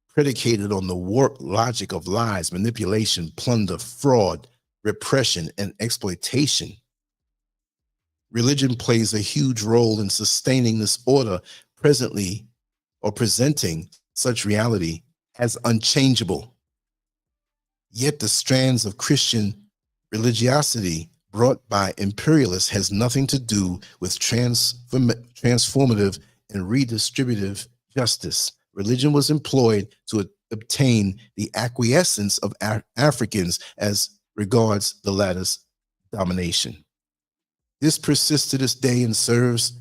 predicated on the warped logic of lies, manipulation, plunder, fraud, repression, and exploitation. Religion plays a huge role in sustaining this order presently, or presenting such reality as unchangeable. Yet the strands of Christian religiosity brought by imperialists has nothing to do with transformative and redistributive justice. Religion was employed to obtain the acquiescence of Africans as regards the latter's domination. This persists to this day and serves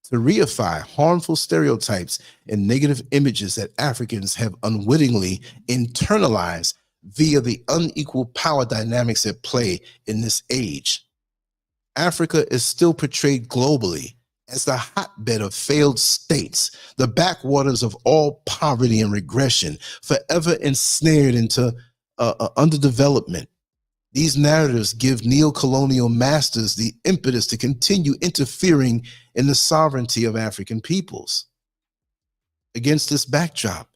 to reify harmful stereotypes and negative images that Africans have unwittingly internalized via the unequal power dynamics at play in this age. Africa is still portrayed globally as the hotbed of failed states, the backwaters of all poverty and regression, forever ensnared into underdevelopment. These narratives give neo-colonial masters the impetus to continue interfering in the sovereignty of African peoples. Against this backdrop,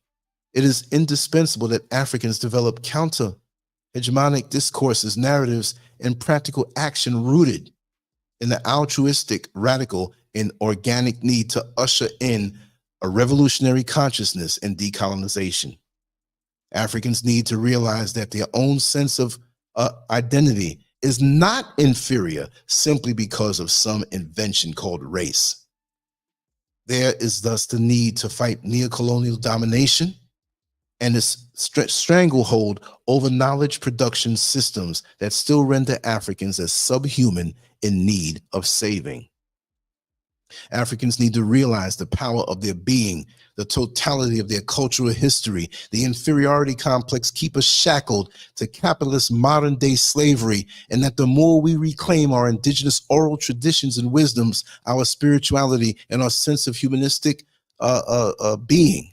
it is indispensable that Africans develop counter-hegemonic discourses, narratives, and practical action rooted in the altruistic, radical, and organic need to usher in a revolutionary consciousness and decolonization. Africans need to realize that their own sense of identity is not inferior simply because of some invention called race. There is thus the need to fight neocolonial domination and its stranglehold over knowledge production systems that still render Africans as subhuman in need of saving. Africans need to realize the power of their being, the totality of their cultural history. The inferiority complex keep us shackled to capitalist modern-day slavery, and that the more we reclaim our indigenous oral traditions and wisdoms, our spirituality, and our sense of humanistic being,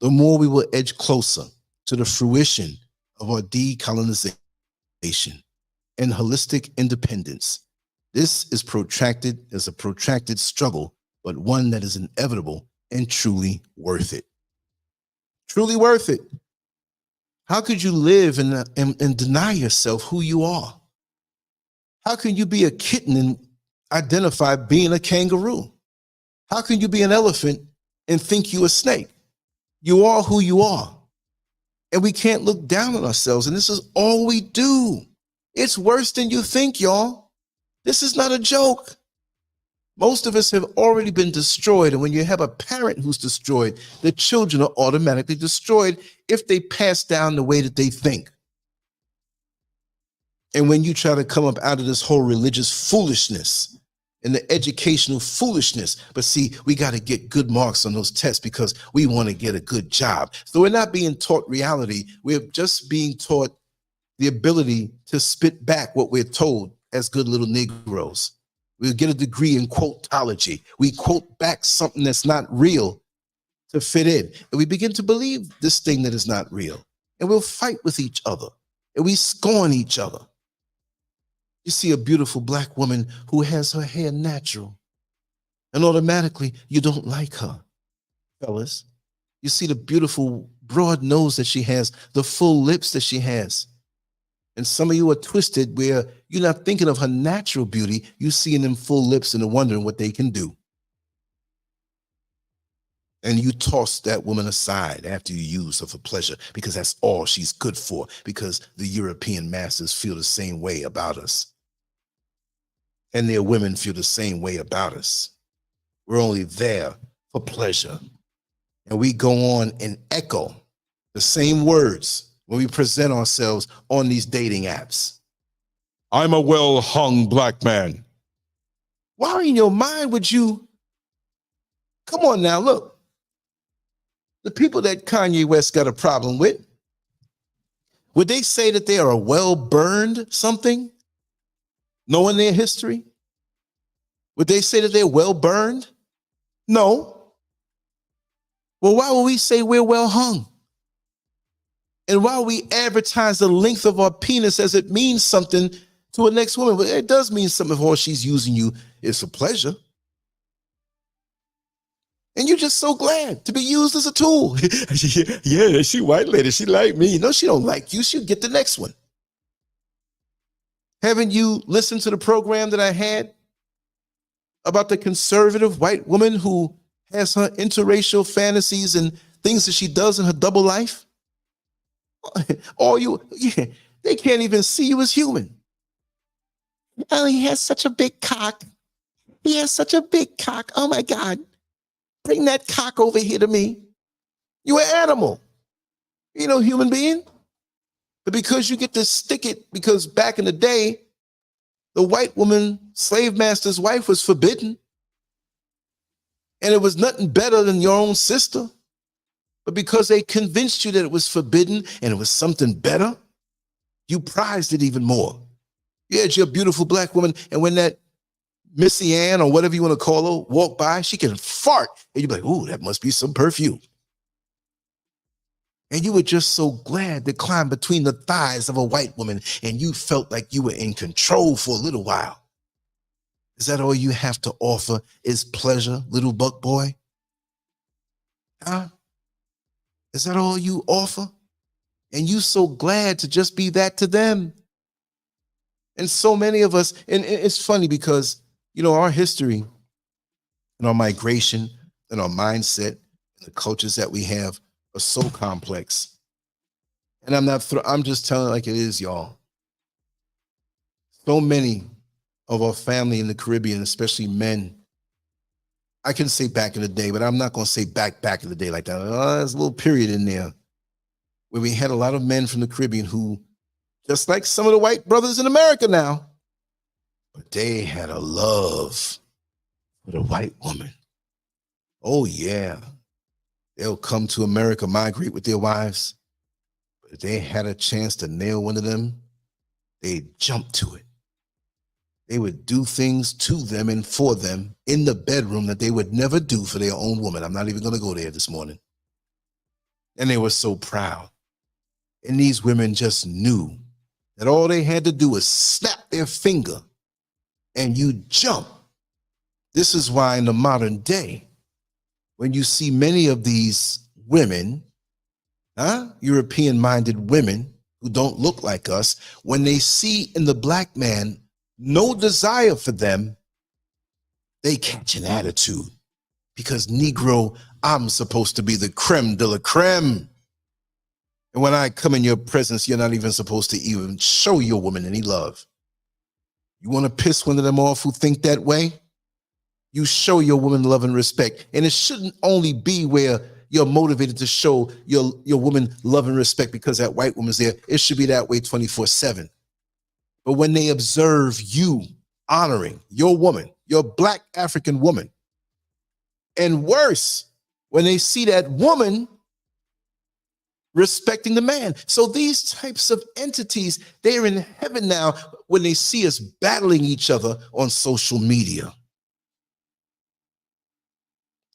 the more we will edge closer to the fruition of our decolonization and holistic independence. This is a protracted struggle, but one that is inevitable and truly worth it. Truly worth it. How could you live and deny yourself who you are? How can you be a kitten and identify being a kangaroo? How can you be an elephant and think you a snake? You are who you are. And we can't look down on ourselves. And this is all we do. It's worse than you think, y'all. This is not a joke. Most of us have already been destroyed. And when you have a parent who's destroyed, the children are automatically destroyed if they pass down the way that they think. And when you try to come up out of this whole religious foolishness and the educational foolishness, but see, we got to get good marks on those tests because we want to get a good job. So we're not being taught reality. We're just being taught the ability to spit back what we're told as good little Negroes. We'll get a degree in quotology. We quote back something that's not real to fit in. And we begin to believe this thing that is not real. And we'll fight with each other. And we scorn each other. You see a beautiful black woman who has her hair natural, and automatically you don't like her, fellas. You see the beautiful broad nose that she has, the full lips that she has. And some of you are twisted where you're not thinking of her natural beauty. You're seeing them full lips and wondering what they can do. And you toss that woman aside after you use her for pleasure because that's all she's good for, because the European masters feel the same way about us. And their women feel the same way about us. We're only there for pleasure. And we go on and echo the same words when we present ourselves on these dating apps. I'm a well-hung black man. Why in your mind would you? Come on now, look. The people that Kanye West got a problem with, would they say that they are a well-burned something? Knowing their history? Would they say that they're well-burned? No. Well, why would we say we're well-hung? And why would we advertise the length of our penis as it means something to a next woman? But it does mean something if all she's using you is for pleasure. And you're just so glad to be used as a tool. Yeah, she white lady, she like me. No, she don't like you. She'll get the next one. Haven't you listened to the program that I had about the conservative white woman who has her interracial fantasies and things that she does in her double life? They can't even see you as human. Oh, he has such a big cock. He has such a big cock. Oh my God. Bring that cock over here to me. You're an animal. You know, human being. But because you get to stick it, because back in the day, the white woman, slave master's wife, was forbidden. And it was nothing better than your own sister. But because they convinced you that it was forbidden and it was something better, you prized it even more. You had your beautiful black woman, and when that Missy Ann or whatever you want to call her walk by, she can fart. And you'd be like, ooh, that must be some perfume. And you were just so glad to climb between the thighs of a white woman, and you felt like you were in control for a little while. Is that all you have to offer is pleasure, little buck boy? Huh? Is that all you offer? And you so glad to just be that to them. And so many of us, and it's funny because, you know, our history and our migration and our mindset and the cultures that we have are so complex. And I'm just telling it like it is, y'all. So many of our family in the Caribbean, especially men, I can say back in the day, but I'm not going to say back in the day like that. There's a little period in there where we had a lot of men from the Caribbean who, just like some of the white brothers in America now, but they had a love for the white woman. Oh, yeah. They'll come to America, migrate with their wives, but if they had a chance to nail one of them, they'd jump to it. They would do things to them and for them in the bedroom that they would never do for their own woman. I'm not even going to go there this morning. And they were so proud. And these women just knew that all they had to do was snap their finger and you jump. This is why in the modern day, when you see many of these women, European-minded women who don't look like us, when they see in the black man no desire for them, they catch an attitude. Because Negro, I'm supposed to be the creme de la creme. And when I come in your presence, you're not even supposed to even show your woman any love. You want to piss one of them off who think that way? You show your woman love and respect. And it shouldn't only be where you're motivated to show your woman love and respect because that white woman's there. It should be that way 24/7. But when they observe you honoring your woman, your black African woman, and worse, when they see that woman respecting the man. So these types of entities, they're in heaven now when they see us battling each other on social media.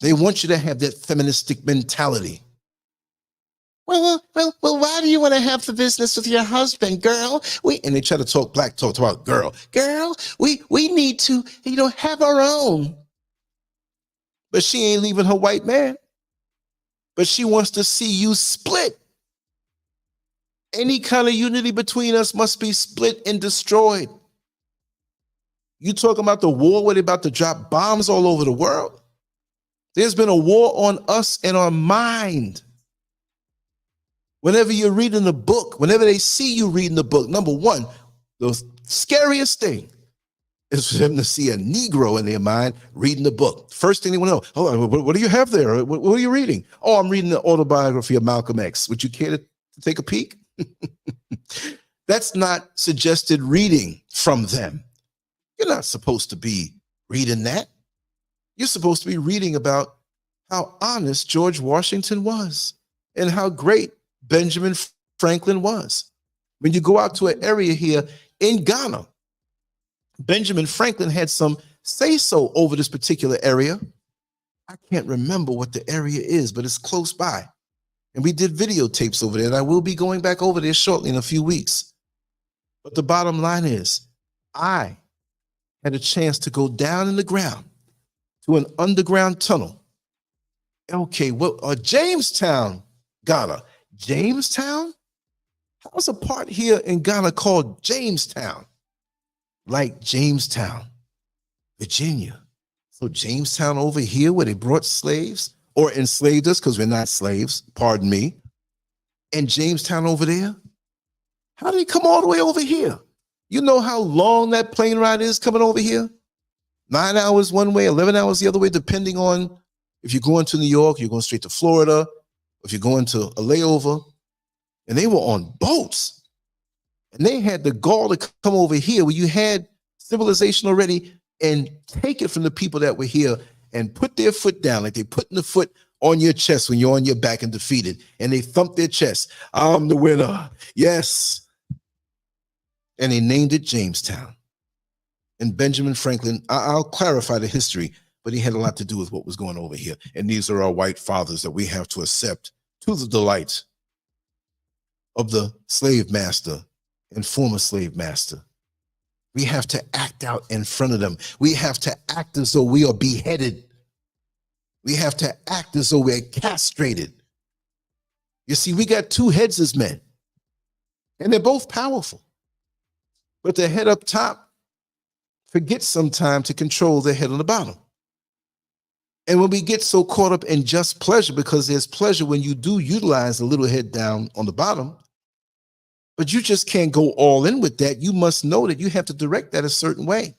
They want you to have that feministic mentality. Well, why do you want to have the business with your husband, girl? And they try to talk about girl. Girl, we need to, have our own. But she ain't leaving her white man. But she wants to see you split. Any kind of unity between us must be split and destroyed. You talking about the war where they're about to drop bombs all over the world? There's been a war on us and our mind. Whenever you're reading the book, whenever they see you reading the book, number one, the scariest thing is for them to see a Negro in their mind reading the book. First thing they want to know, oh, what do you have there? What are you reading? Oh, I'm reading the autobiography of Malcolm X. Would you care to take a peek? That's not suggested reading from them. You're not supposed to be reading that. You're supposed to be reading about how honest George Washington was and how great Benjamin Franklin was. When you go out to an area here in Ghana, Benjamin Franklin had some say-so over this particular area. I can't remember what the area is, but it's close by. And we did videotapes over there, and I will be going back over there shortly in a few weeks. But the bottom line is, I had a chance to go down in the ground to an underground tunnel. Okay, Jamestown, Ghana. Jamestown? How's a part here in Ghana called Jamestown? Like Jamestown, Virginia. So Jamestown over here where they brought slaves or enslaved us because we're not slaves, pardon me. And Jamestown over there? How did he come all the way over here? You know how long that plane ride is coming over here? 9 hours one way, 11 hours the other way, depending on if you're going to New York, you're going straight to Florida, if you're going to a layover. And they were on boats. And they had the gall to come over here where you had civilization already and take it from the people that were here and put their foot down, like they putting the foot on your chest when you're on your back and defeated, and they thump their chest. I'm the winner. Yes. And they named it Jamestown. And Benjamin Franklin, I'll clarify the history, but he had a lot to do with what was going over here. And these are our white fathers that we have to accept to the delight of the slave master and former slave master. We have to act out in front of them. We have to act as though we are beheaded. We have to act as though we're castrated. You see, we got two heads as men, and they're both powerful. But the head up top forgets sometimes to control the head on the bottom. And when we get so caught up in just pleasure, because there's pleasure when you do utilize the little head down on the bottom, but you just can't go all in with that. You must know that you have to direct that a certain way.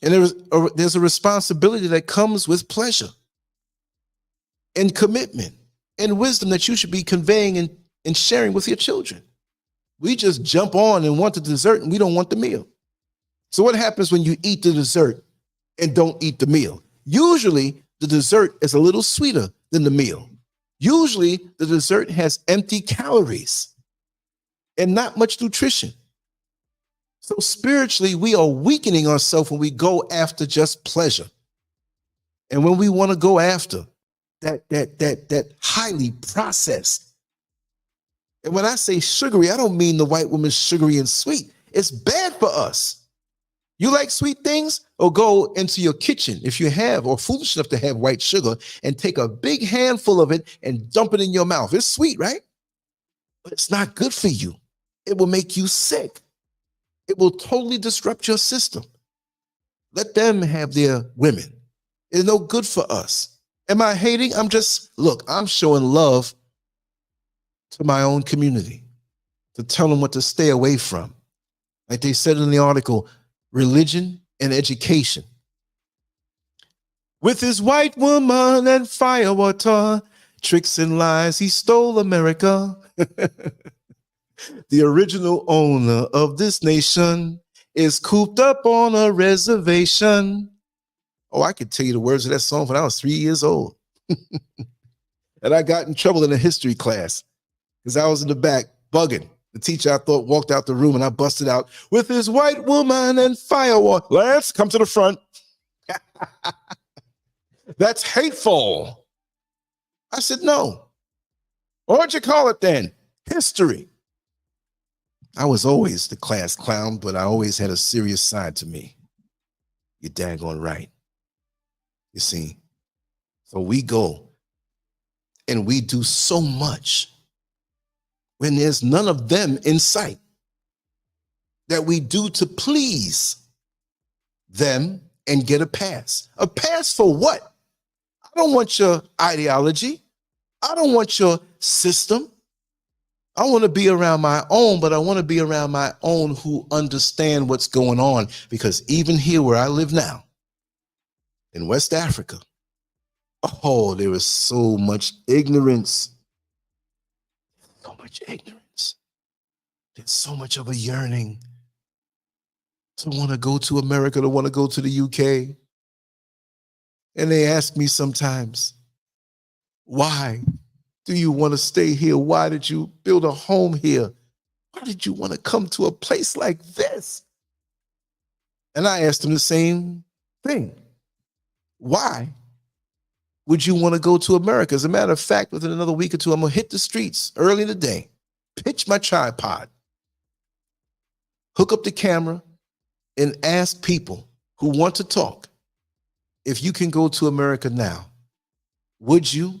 And there's a responsibility that comes with pleasure and commitment and wisdom that you should be conveying and sharing with your children. We just jump on and want the dessert and we don't want the meal. So what happens when you eat the dessert and don't eat the meal? Usually the dessert is a little sweeter than the meal. Usually the dessert has empty calories and not much nutrition. So spiritually, we are weakening ourselves when we go after just pleasure. And when we want to go after that highly processed. And when I say sugary, I don't mean the white woman's sugary and sweet. It's bad for us. You like sweet things? Or go into your kitchen, if you have, or foolish enough to have white sugar, and take a big handful of it and dump it in your mouth. It's sweet, right? But it's not good for you. It will make you sick. It will totally disrupt your system. Let them have their women. It's no good for us. Am I hating? I'm showing love to my own community, to tell them what to stay away from. Like they said in the article, religion and education. With his white woman and firewater, tricks and lies, he stole America. The original owner of this nation is cooped up on a reservation. Oh, I could tell you the words of that song when I was 3 years old. And I got in trouble in a history class because I was in the back bugging. The teacher, I thought, walked out the room and I busted out, with his white woman and firewater. Lance, come to the front. That's hateful. I said, no. What'd you call it then? History. I was always the class clown, but I always had a serious side to me. You're daggone right. You see, so we go and we do so much when there's none of them in sight that we do to please them and get a pass. A pass for what? I don't want your ideology. I don't want your system. I want to be around my own, but I want to be around my own who understand what's going on. Because even here where I live now, in West Africa, oh, there is so much ignorance. So much ignorance. There's so much of a yearning to want to go to America, to want to go to the UK. And they ask me sometimes, why do you want to stay here? Why did you build a home here? Why did you want to come to a place like this? And I asked them the same thing. Why would you want to go to America? As a matter of fact, within another week or two, I'm going to hit the streets early in the day, pitch my tripod, hook up the camera, and ask people who want to talk, if you can go to America now, would you?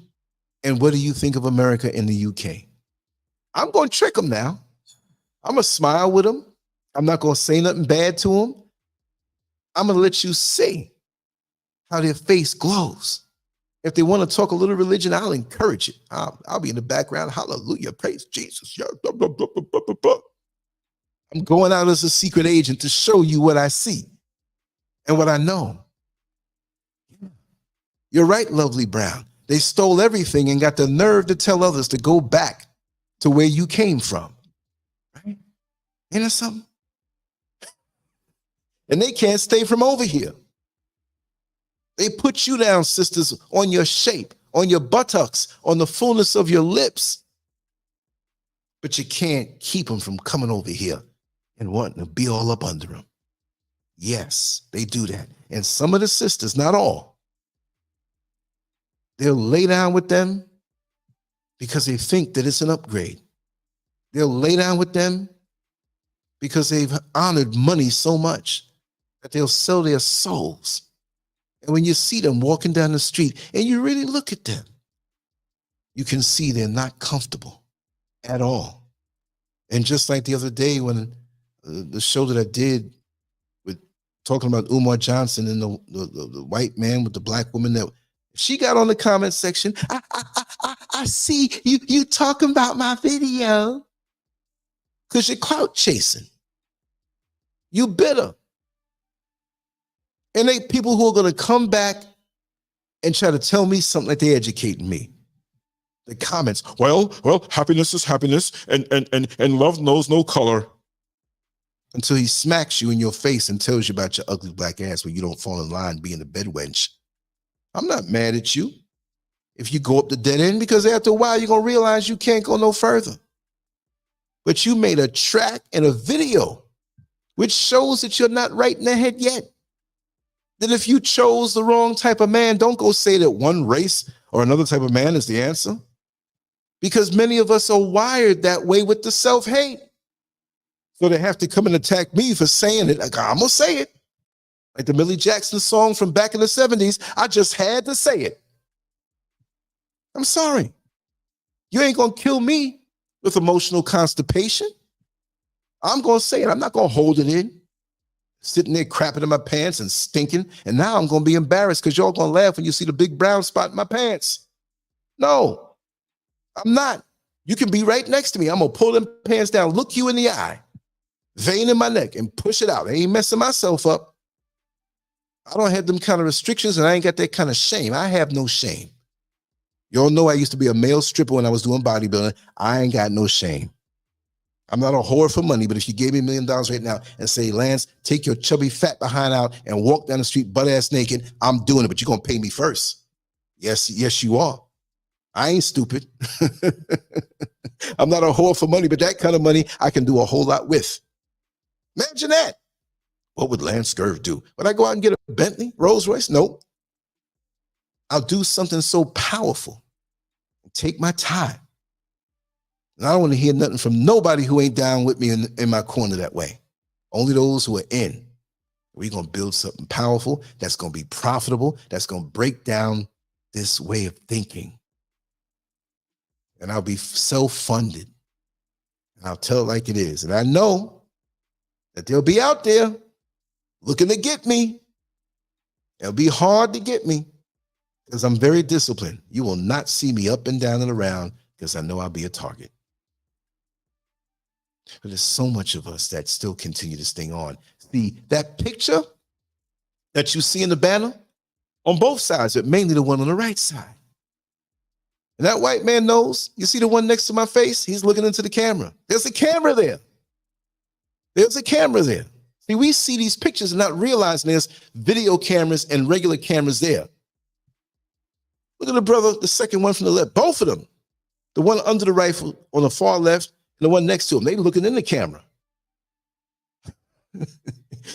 And what do you think of America in the UK? I'm going to trick them now. I'm going to smile with them. I'm not going to say nothing bad to them. I'm going to let you see how their face glows. If they want to talk a little religion, I'll encourage it. I'll be in the background. Hallelujah. Praise Jesus. I'm going out as a secret agent to show you what I see and what I know. You're right, Lovely Brown. They stole everything and got the nerve to tell others to go back to where you came from. Right? Ain't that something? And they can't stay from over here. They put you down, sisters, on your shape, on your buttocks, on the fullness of your lips. But you can't keep them from coming over here and wanting to be all up under them. Yes, they do that. And some of the sisters, not all, they'll lay down with them because they think that it's an upgrade. They'll lay down with them because they've honored money so much that they'll sell their souls. And when you see them walking down the street and you really look at them, you can see they're not comfortable at all. And just like the other day when the show that I did with talking about Umar Johnson and the white man with the black woman, that she got on the comment section, I see you talking about my video because you're clout chasing. You bitter. And they people who are going to come back and try to tell me something like they educating me. The comments, well, happiness is happiness, and love knows no color. Until he smacks you in your face and tells you about your ugly black ass when you don't fall in line being a bed wench. I'm not mad at you if you go up the dead end, because after a while you're going to realize you can't go no further. But you made a track and a video which shows that you're not right in the head yet. Then if you chose the wrong type of man, don't go say that one race or another type of man is the answer. Because many of us are wired that way with the self-hate. So they have to come and attack me for saying it. Like, I'm going to say it. Like the Millie Jackson song from back in the 70s, I just had to say it. I'm sorry. You ain't going to kill me with emotional constipation. I'm going to say it. I'm not going to hold it in. Sitting there crapping in my pants and stinking. And now I'm going to be embarrassed because y'all going to laugh when you see the big brown spot in my pants. No, I'm not. You can be right next to me. I'm going to pull them pants down, look you in the eye, vein in my neck, and push it out. I ain't messing myself up. I don't have them kind of restrictions, and I ain't got that kind of shame. I have no shame. Y'all know I used to be a male stripper when I was doing bodybuilding. I ain't got no shame. I'm not a whore for money, but if you gave me $1 million right now and say, Lance, take your chubby fat behind out and walk down the street butt-ass naked, I'm doing it, but you're going to pay me first. Yes, you are. I ain't stupid. I'm not a whore for money, but that kind of money I can do a whole lot with. Imagine that. What would Lancescurv do? Would I go out and get a Bentley, Rolls Royce? Nope. I'll do something so powerful and take my time. And I don't want to hear nothing from nobody who ain't down with me in my corner that way. Only those who are in. We're going to build something powerful that's going to be profitable, that's going to break down this way of thinking. And I'll be self-funded. And I'll tell it like it is. And I know that they'll be out there looking to get me. It'll be hard to get me because I'm very disciplined. You will not see me up and down and around because I know I'll be a target. But there's so much of us that still continue to stay on. See, that picture that you see in the banner on both sides, but mainly the one on the right side. And that white man knows, you see the one next to my face? He's looking into the camera. There's a camera there. There's a camera there. See, we see these pictures and not realizing there's video cameras and regular cameras there. Look at the brother, the second one from the left, both of them. The one under the rifle on the far left, and the one next to him, they looking in the camera.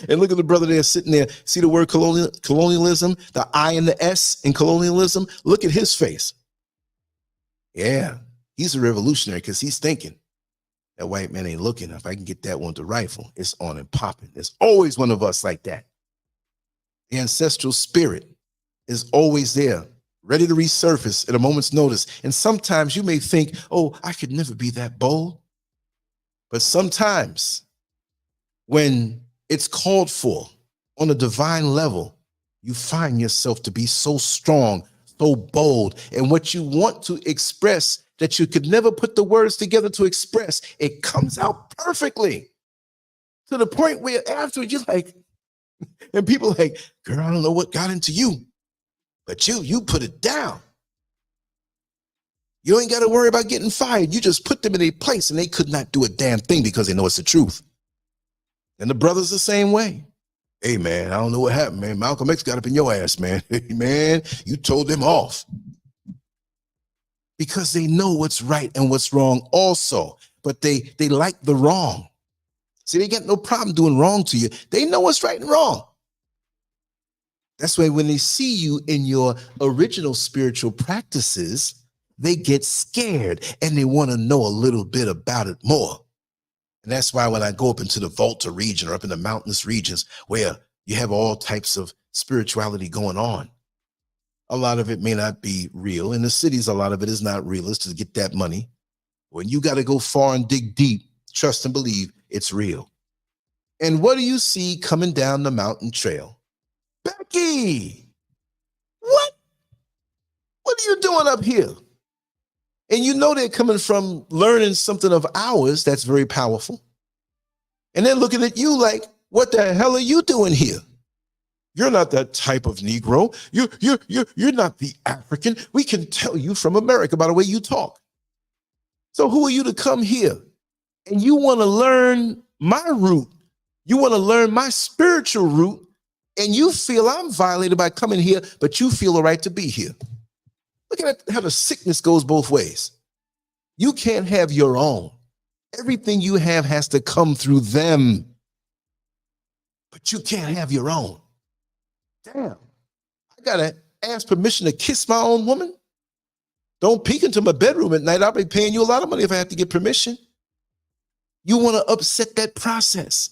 And look at the brother there sitting there. See the word colonialism, the I and the S in colonialism? Look at his face. Yeah, he's a revolutionary because he's thinking that white man ain't looking. If I can get that one with the rifle, it's on and popping. There's always one of us like that. The ancestral spirit is always there, ready to resurface at a moment's notice. And sometimes you may think, oh, I could never be that bold. But sometimes when it's called for on a divine level, you find yourself to be so strong, so bold, and what you want to express that you could never put the words together to express, it comes out perfectly to the point where afterwards you're like, and people are like, girl, I don't know what got into you, but you put it down. You ain't got to worry about getting fired. You just put them in a place and they could not do a damn thing because they know it's the truth. And the brother's the same way. Hey, man, I don't know what happened, man. Malcolm X got up in your ass, man. Man, you told them off. Because they know what's right and what's wrong also, but they like the wrong. See, they got no problem doing wrong to you. They know what's right and wrong. That's why when they see you in your original spiritual practices, they get scared and they want to know a little bit about it more. And that's why when I go up into the Volta region or up in the mountainous regions where you have all types of spirituality going on, a lot of it may not be real. In the cities, a lot of it is not real. It's to get that money. When you got to go far and dig deep, trust and believe it's real. And what do you see coming down the mountain trail? Becky, what are you doing up here? And you know they're coming from learning something of ours that's very powerful. And they're looking at you like, what the hell are you doing here? You're not that type of Negro. You're not the African. We can tell you from America by the way you talk. So who are you to come here? And you want to learn my root. You want to learn my spiritual root. And you feel I'm violated by coming here, but you feel the right to be here. Look at how the sickness goes both ways. You can't have your own. Everything you have has to come through them. But you can't have your own. Damn, I gotta ask permission to kiss my own woman? Don't peek into my bedroom at night. I'll be paying you a lot of money if I have to get permission. You want to upset that process.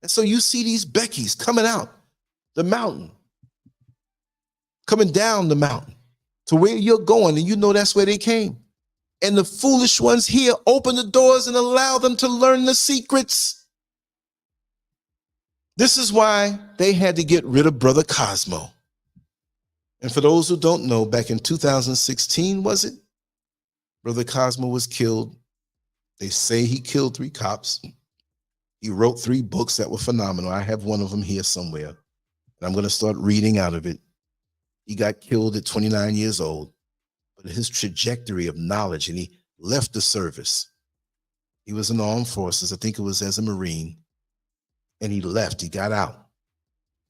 And so you see these Beckys coming out the mountain, coming down the mountain to where you're going, and you know that's where they came. And the foolish ones here open the doors and allow them to learn the secrets. This is why they had to get rid of Brother Cosmo. And for those who don't know, back in 2016, was it? Brother Cosmo was killed. They say he killed 3 cops. He wrote 3 books that were phenomenal. I have one of them here somewhere, and I'm going to start reading out of it. He got killed at 29 years old, but his trajectory of knowledge, and he left the service. He was in the armed forces. I think it was as a Marine. And he left, he got out,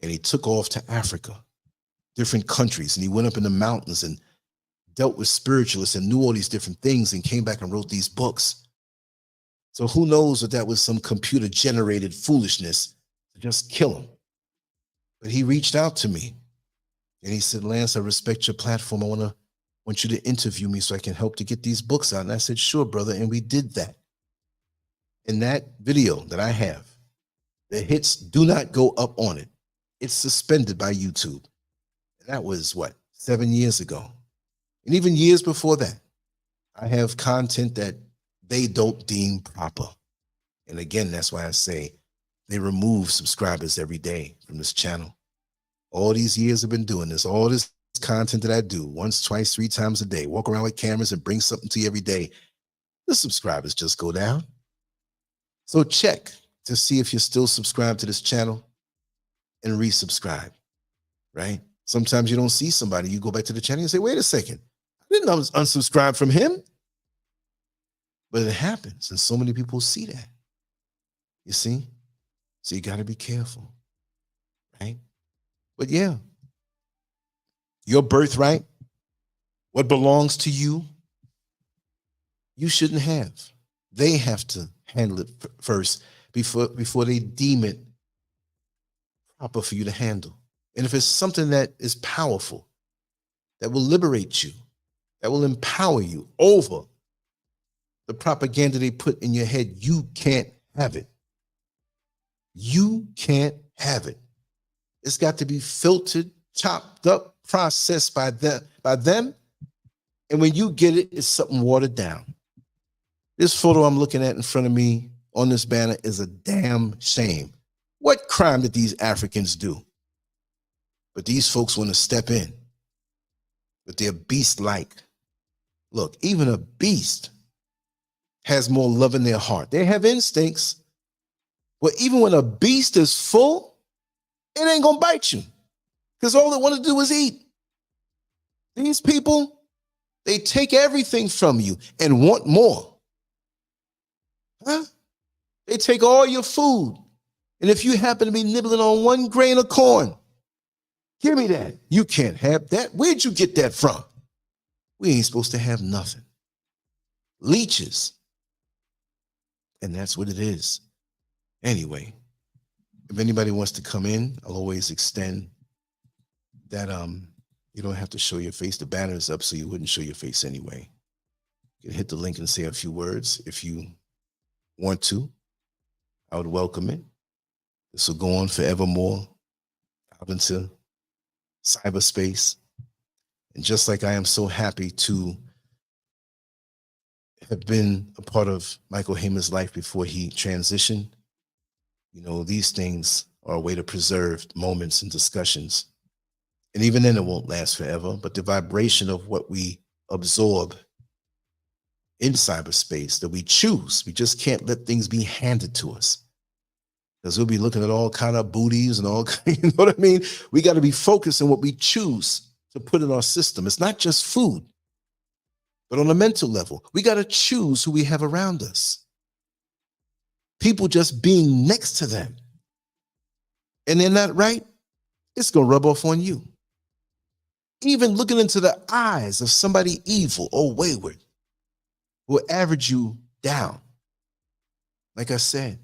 and he took off to Africa, different countries, and he went up in the mountains and dealt with spiritualists and knew all these different things and came back and wrote these books. So who knows if that was some computer-generated foolishness to just kill him. But he reached out to me, and he said, Lance, I respect your platform. I want you to interview me so I can help to get these books out. And I said, sure, brother, and we did that. In that video that I have, the hits do not go up on it. It's suspended by YouTube. And that was, 7 years ago. And even years before that, I have content that they don't deem proper. And again, that's why I say they remove subscribers every day from this channel. All these years I've been doing this, all this content that I do, once, twice, 3 times a day, walk around with cameras and bring something to you every day, the subscribers just go down. So check to see if you're still subscribed to this channel and resubscribe, right? Sometimes you don't see somebody, you go back to the channel and say, wait a second, I didn't know I was unsubscribed from him. But it happens, and so many people see that. You see? So you got to be careful, right? But yeah, your birthright, what belongs to you, you shouldn't have. They have to handle it first before they deem it proper for you to handle. And if it's something that is powerful, that will liberate you, that will empower you over the propaganda they put in your head, you can't have it. You can't have it. It's got to be filtered, chopped up, processed by them. And when you get it, it's something watered down. This photo I'm looking at in front of me on this banner is a damn shame. What crime did these Africans do? But these folks want to step in. But they're beast-like. Look, even a beast has more love in their heart. They have instincts. But even when a beast is full, it ain't going to bite you. Because all they want to do is eat. These people, they take everything from you and want more. Huh? They take all your food And if you happen to be nibbling on 1 grain of corn, give me that. You can't have that. Where'd you get that from? We ain't supposed to have nothing. Leeches. And that's what it is. Anyway, if anybody wants to come in, I'll always extend that you don't have to show your face. The banner is up so you wouldn't show your face anyway. You can hit the link and say a few words if you want to. I would welcome it. This will go on forevermore out into cyberspace. And just like I am so happy to have been a part of Michael Hayman's life before he transitioned, you know, these things are a way to preserve moments and discussions. And even then it won't last forever, but the vibration of what we absorb in cyberspace that we choose, we just can't let things be handed to us. Because we'll be looking at all kind of booties and all, you know what I mean? We got to be focused on what we choose to put in our system. It's not just food, but on a mental level, we got to choose who we have around us. People just being next to them and they're not right, it's going to rub off on you. Even looking into the eyes of somebody evil or wayward will average you down. Like I said,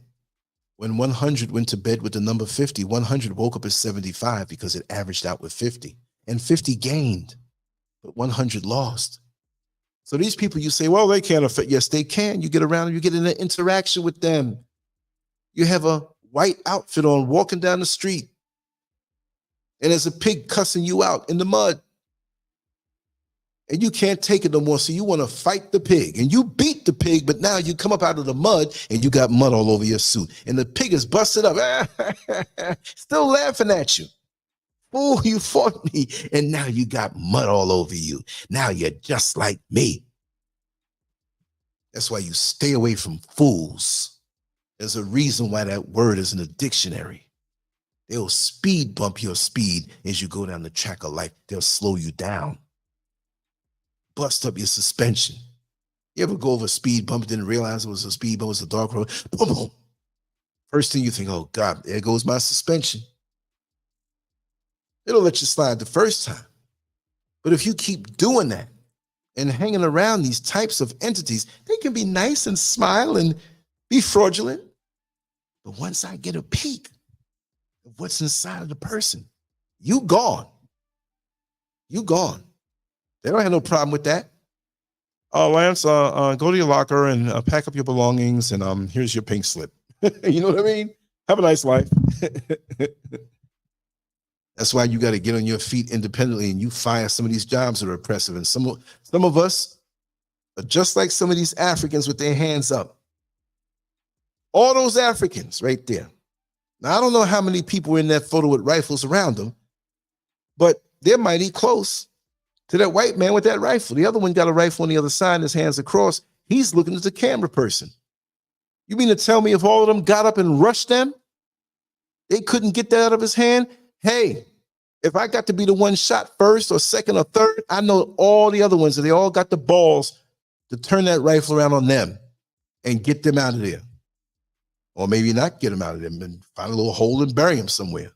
when 100 went to bed with the number 50, 100 woke up at 75 because it averaged out with 50. And 50 gained, but 100 lost. So these people, you say, well, they can't affect. Yes, they can. You get around them, you get in an interaction with them. You have a white outfit on walking down the street, and there's a pig cussing you out in the mud. And you can't take it no more, so you want to fight the pig. And you beat the pig, but now you come up out of the mud, and you got mud all over your suit. And the pig is busted up, still laughing at you. Oh, you fought me, and now you got mud all over you. Now you're just like me. That's why you stay away from fools. There's a reason why that word is in the dictionary. They'll speed bump your speed as you go down the track of life. They'll slow you down. Bust up your suspension. You ever go over a speed bump, didn't realize it was a speed bump, it was a dark road? Boom, boom. First thing you think, oh God, there goes my suspension. It'll let you slide the first time. But if you keep doing that and hanging around these types of entities, they can be nice and smile and be fraudulent. But once I get a peek of what's inside of the person, you gone. You gone. They don't have no problem with that. Lance, go to your locker and pack up your belongings, and here's your pink slip. You know what I mean? Have a nice life. That's why you got to get on your feet independently, and you fire some of these jobs that are oppressive. And some of us are just like some of these Africans with their hands up. All those Africans right there. Now, I don't know how many people were in that photo with rifles around them, but they're mighty close to that white man with that rifle. The other one got a rifle on the other side, and his hands across. He's looking at the camera person. You mean to tell me if all of them got up and rushed them, they couldn't get that out of his hand? Hey, if I got to be the one shot first or second or third, I know all the other ones, and they all got the balls to turn that rifle around on them and get them out of there. Or maybe not get them out of them and find a little hole and bury them somewhere.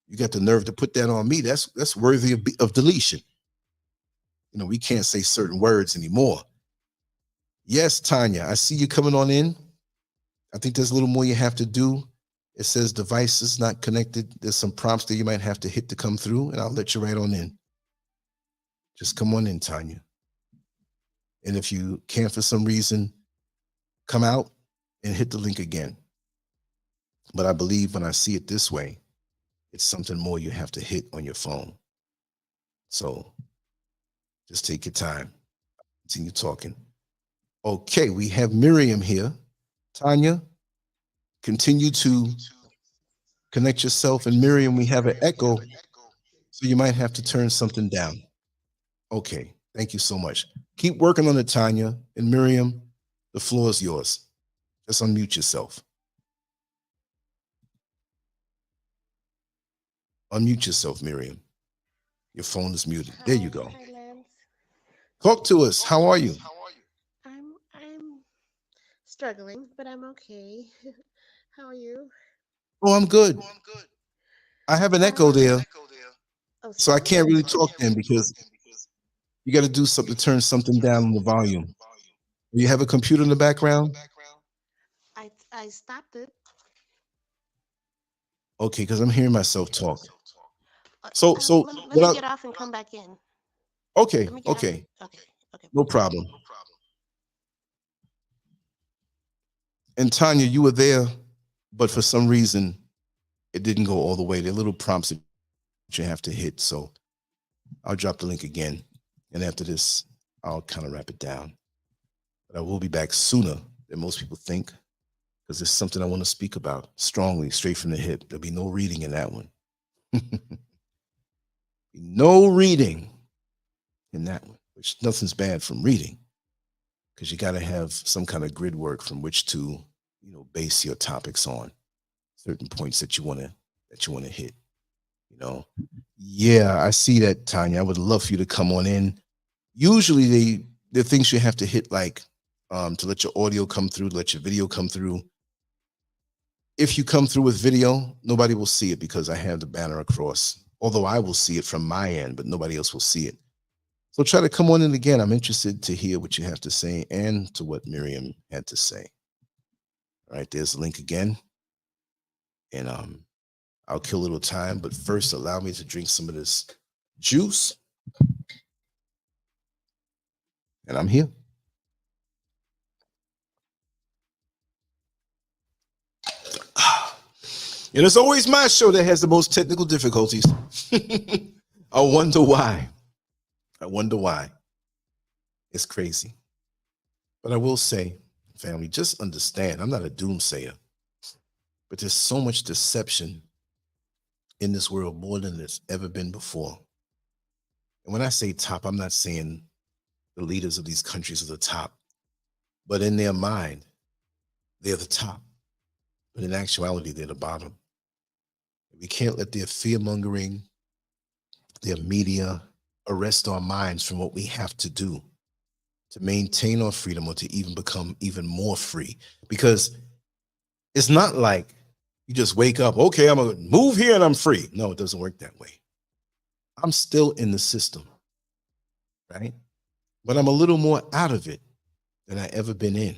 You got the nerve to put that on me. That's worthy of deletion. You know, we can't say certain words anymore. Yes, Tanya, I see you coming on in. I think there's a little more you have to do. It says devices not connected. There's some prompts that you might have to hit to come through, and I'll let you right on in. Just come on in, Tanya. And if you can't for some reason, come out and hit the link again. But I believe when I see it this way, it's something more you have to hit on your phone. So just take your time. Continue talking. Okay, we have Miriam here. Tanya, continue to connect yourself. And Miriam, we have an echo, so you might have to turn something down. Okay, thank you so much. Keep working on it, Tanya. And Miriam, the floor is yours. Just unmute yourself. Unmute yourself, Miriam. Your phone is muted. There you go. Hi, Lance. Talk to us. How are you? I'm struggling, but I'm okay. How are you? Oh, I'm good. I have an echo there, Oh, so I sorry. can't really talk then because you got to do something to turn something down on the volume. You have a computer in the background? I stopped it. Okay, because I'm hearing myself talk. Uh, So let what me I, get off and come back in. okay, Let me get off. okay, Okay. Okay. no problem. And Tanya, you were there, but for some reason it didn't go all the way. There are little prompts that you have to hit. So I'll drop the link again. And after this, I'll kind of wrap it down. But I will be back sooner than most people think because it's something I want to speak about strongly, straight from the hip. There'll be no reading in that one. No reading in that one, which nothing's bad from reading because you got to have some kind of grid work from which to, base your topics on certain points that you want to hit. You know, yeah, I see that, Tanya. I would love for you to come on in. Usually, the things you have to hit, like to let your audio come through, to let your video come through. If you come through with video, nobody will see it because I have the banner across. Although I will see it from my end, but nobody else will see it. So try to come on in again. I'm interested to hear what you have to say and to what Miriam had to say. All right, there's the link again. And I'll kill a little time, but first allow me to drink some of this juice. And I'm here. And it's always my show that has the most technical difficulties. I wonder why. I wonder why. It's crazy. But I will say, family, just understand I'm not a doomsayer, but there's so much deception in this world more than there's ever been before. And when I say top, I'm not saying the leaders of these countries are the top, but in their mind, they're the top. But in actuality, they're the bottom. We can't let their fear mongering, their media arrest our minds from what we have to do to maintain our freedom or to even become even more free. Because it's not like you just wake up, okay, I'm going to move here and I'm free. No, it doesn't work that way. I'm still in the system, right? But I'm a little more out of it than I ever been in.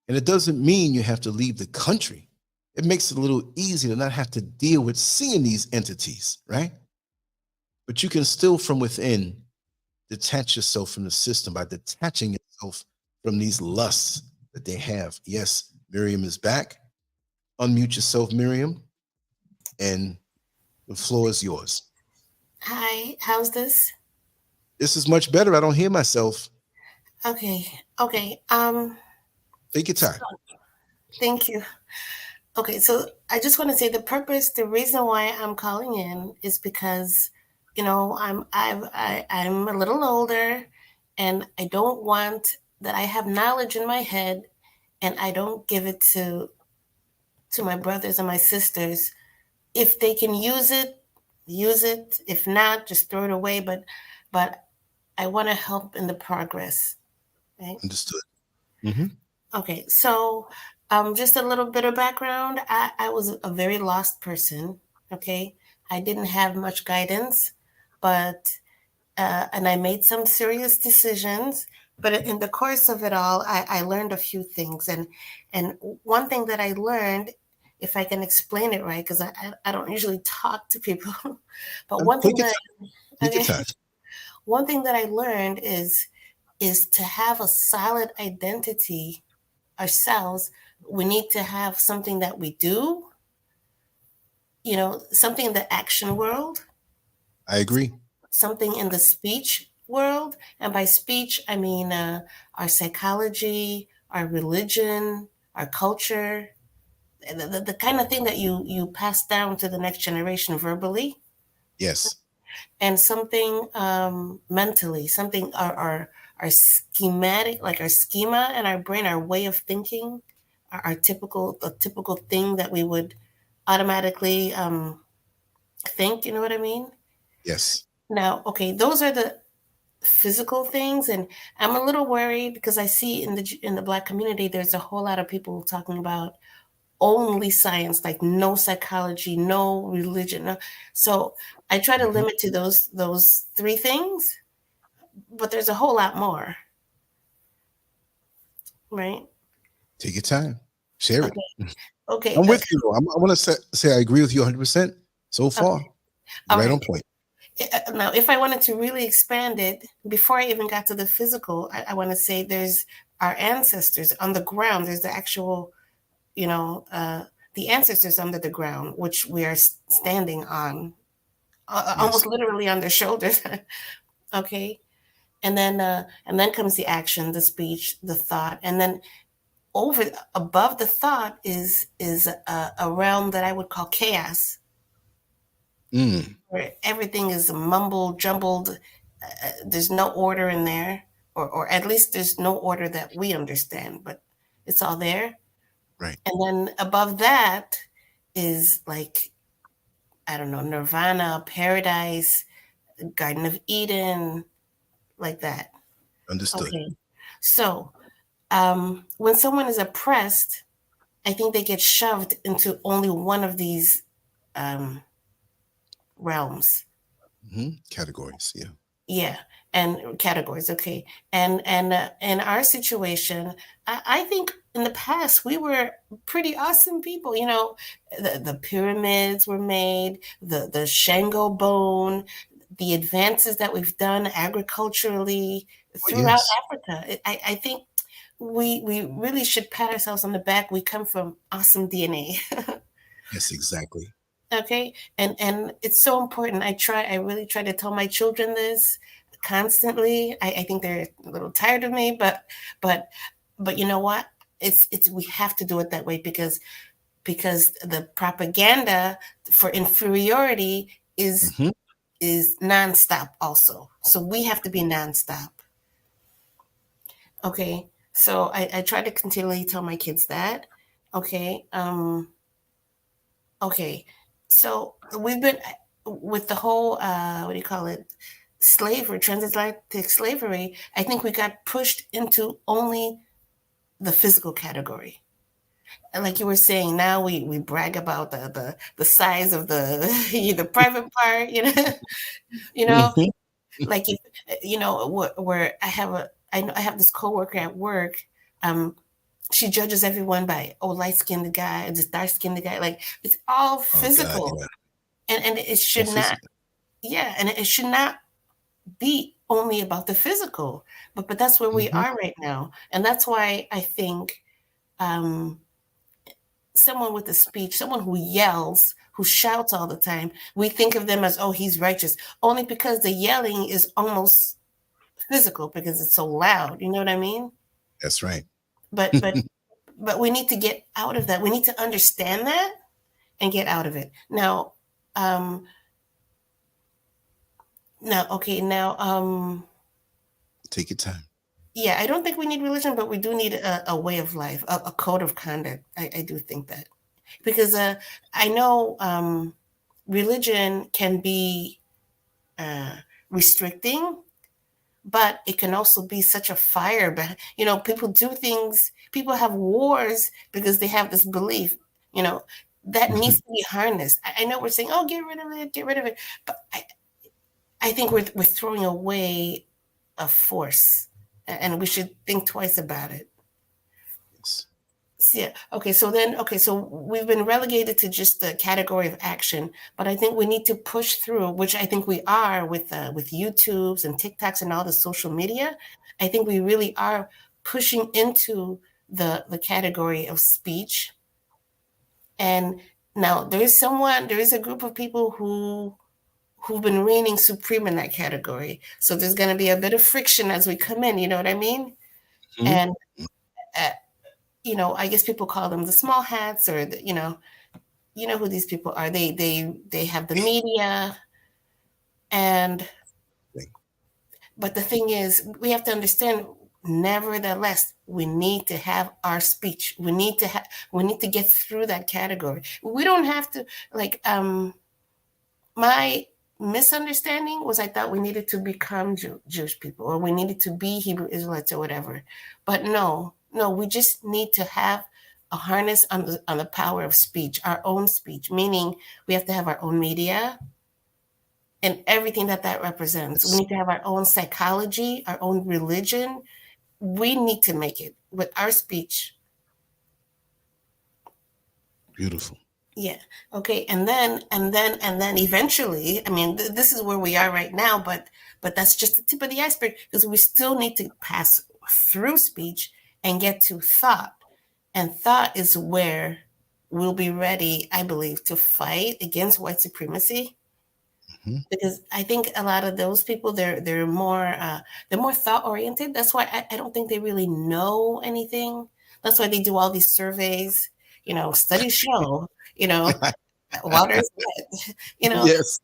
And it doesn't mean you have to leave the country. It makes it a little easier to not have to deal with seeing these entities, right? But you can still from within detach yourself from the system by detaching yourself from these lusts that they have. Yes, Miriam is back. Unmute yourself, Miriam, and the floor is yours. Hi. How's this? This is much better. I don't hear myself. Okay. Okay. Take your So, time. thank you. Okay. So I just want to say the reason why I'm calling in is because, I'm a little older, and I don't want that I have knowledge in my head, and I don't give it to my brothers and my sisters. If they can use it, use it. If not, just throw it away. But I want to help in the progress. Right? Understood. Mm-hmm. Okay, so just a little bit of background. I was a very lost person. Okay, I didn't have much guidance, but and I made some serious decisions. But in the course of it all, I learned a few things, and one thing that I learned, if I can explain it right, because I don't usually talk to people, but one thing Take your that time. Take your okay, time. one thing that I learned is to have a solid identity ourselves. We need to have something that we do, something in the action world, I agree. something in the speech world. And by speech, I mean our psychology, our religion, our culture, the kind of thing that you pass down to the next generation verbally, Yes. and something mentally, something our schematic, like our schema and our brain, our way of thinking, our typical thing that we would automatically think. You know what I mean? Yes. Now, okay, those are the physical things, and I'm a little worried because I see in the Black community there's a whole lot of people talking about only science, like no psychology, no religion. So I try to limit to those three things, but there's a whole lot more, right? Take your time. Share it. Okay. Okay. I'm with you. I want to say I agree with you 100% so far. Okay. All Right right. on point. Now, if I wanted to really expand it, before I even got to the physical, I want to say there's our ancestors on the ground. There's the actual, the ancestors under the ground, which we are standing on, almost literally on their shoulders. Okay. And then comes the action, the speech, the thought, and then above the thought is a realm that I would call chaos, where everything is mumbled, jumbled. There's no order in there, or at least there's no order that we understand, but it's all there. Right. And then above that is like, I don't know, nirvana, paradise, Garden of Eden, like that. Understood. Okay. So when someone is oppressed, I think they get shoved into only one of these realms. Categories. Yeah. Yeah, and categories. Okay, and in our situation, I think in the past we were pretty awesome people. You know, the pyramids were made, the Shango bone, the advances that we've done agriculturally throughout Yes. Africa. I think we really should pat ourselves on the back. We come from awesome DNA. Yes, exactly. Okay. And it's so important. I really try to tell my children this constantly. I think they're a little tired of me, but you know what? We have to do it that way because the propaganda for inferiority is nonstop also. So we have to be nonstop. Okay. So I try to continually tell my kids that. Okay. Okay, so we've been with the whole what do you call it, slavery, transatlantic slavery. I think we got pushed into only the physical category, and like you were saying, now we brag about the size of the private part, you know, Mhm. like if where I know I have this coworker at work. She judges everyone by, oh, light skinned guy, this dark skinned guy. Like it's all Oh God, physical. yeah. And it All should not, physical. yeah, and it should not be only about the physical, but that's where we are right now. And that's why I think um, someone with a speech, someone who yells, who shouts all the time, we think of them as, oh, he's righteous, only because the yelling is almost physical because it's so loud. You know what I mean? That's right. But but but we need to get out of that. We need to understand that and get out of it. Um, now, Take your time. yeah, I don't think we need religion, but we do need a way of life, a code of conduct. I do think that because I know religion can be restricting, but it can also be such a fire. But people do things. People have wars because they have this belief. You know that needs to be harnessed. I know we're saying, "Oh, get rid of it, get rid of it," but I think we're throwing away a force, and we should think twice about it. Yes. Yeah. Okay. So we've been relegated to just the category of action, but I think we need to push through, which I think we are with YouTubes and TikToks and all the social media. I think we really are pushing into the category of speech. And now there is a group of people who've been reigning supreme in that category. So there's going to be a bit of friction as we come in. You know what I mean? Mhm. And uh, I guess people call them the small hats, or you know who these people are. They have the media, and but the thing is, we have to understand. Nevertheless, we need to have our speech. We need to get through that category. We don't have to like my misunderstanding was I thought we needed to become Jewish people, or we needed to be Hebrew Israelites or whatever. But no, we just need to have a harness on the power of speech, our own speech, meaning we have to have our own media and everything that represents. We It's need to have our own psychology, our own religion. We need to make it with our speech. beautiful. Yeah. Okay. And then eventually, I mean, this is where we are right now, but that's just the tip of the iceberg because we still need to pass through speech and get to thought. And thought is where we'll be ready, I believe, to fight against white supremacy. Hmm. Because I think a lot of those people they're more thought oriented. That's why I don't think they really know anything. That's why they do all these surveys. Studies show. You know, water is wet. You know, Yes.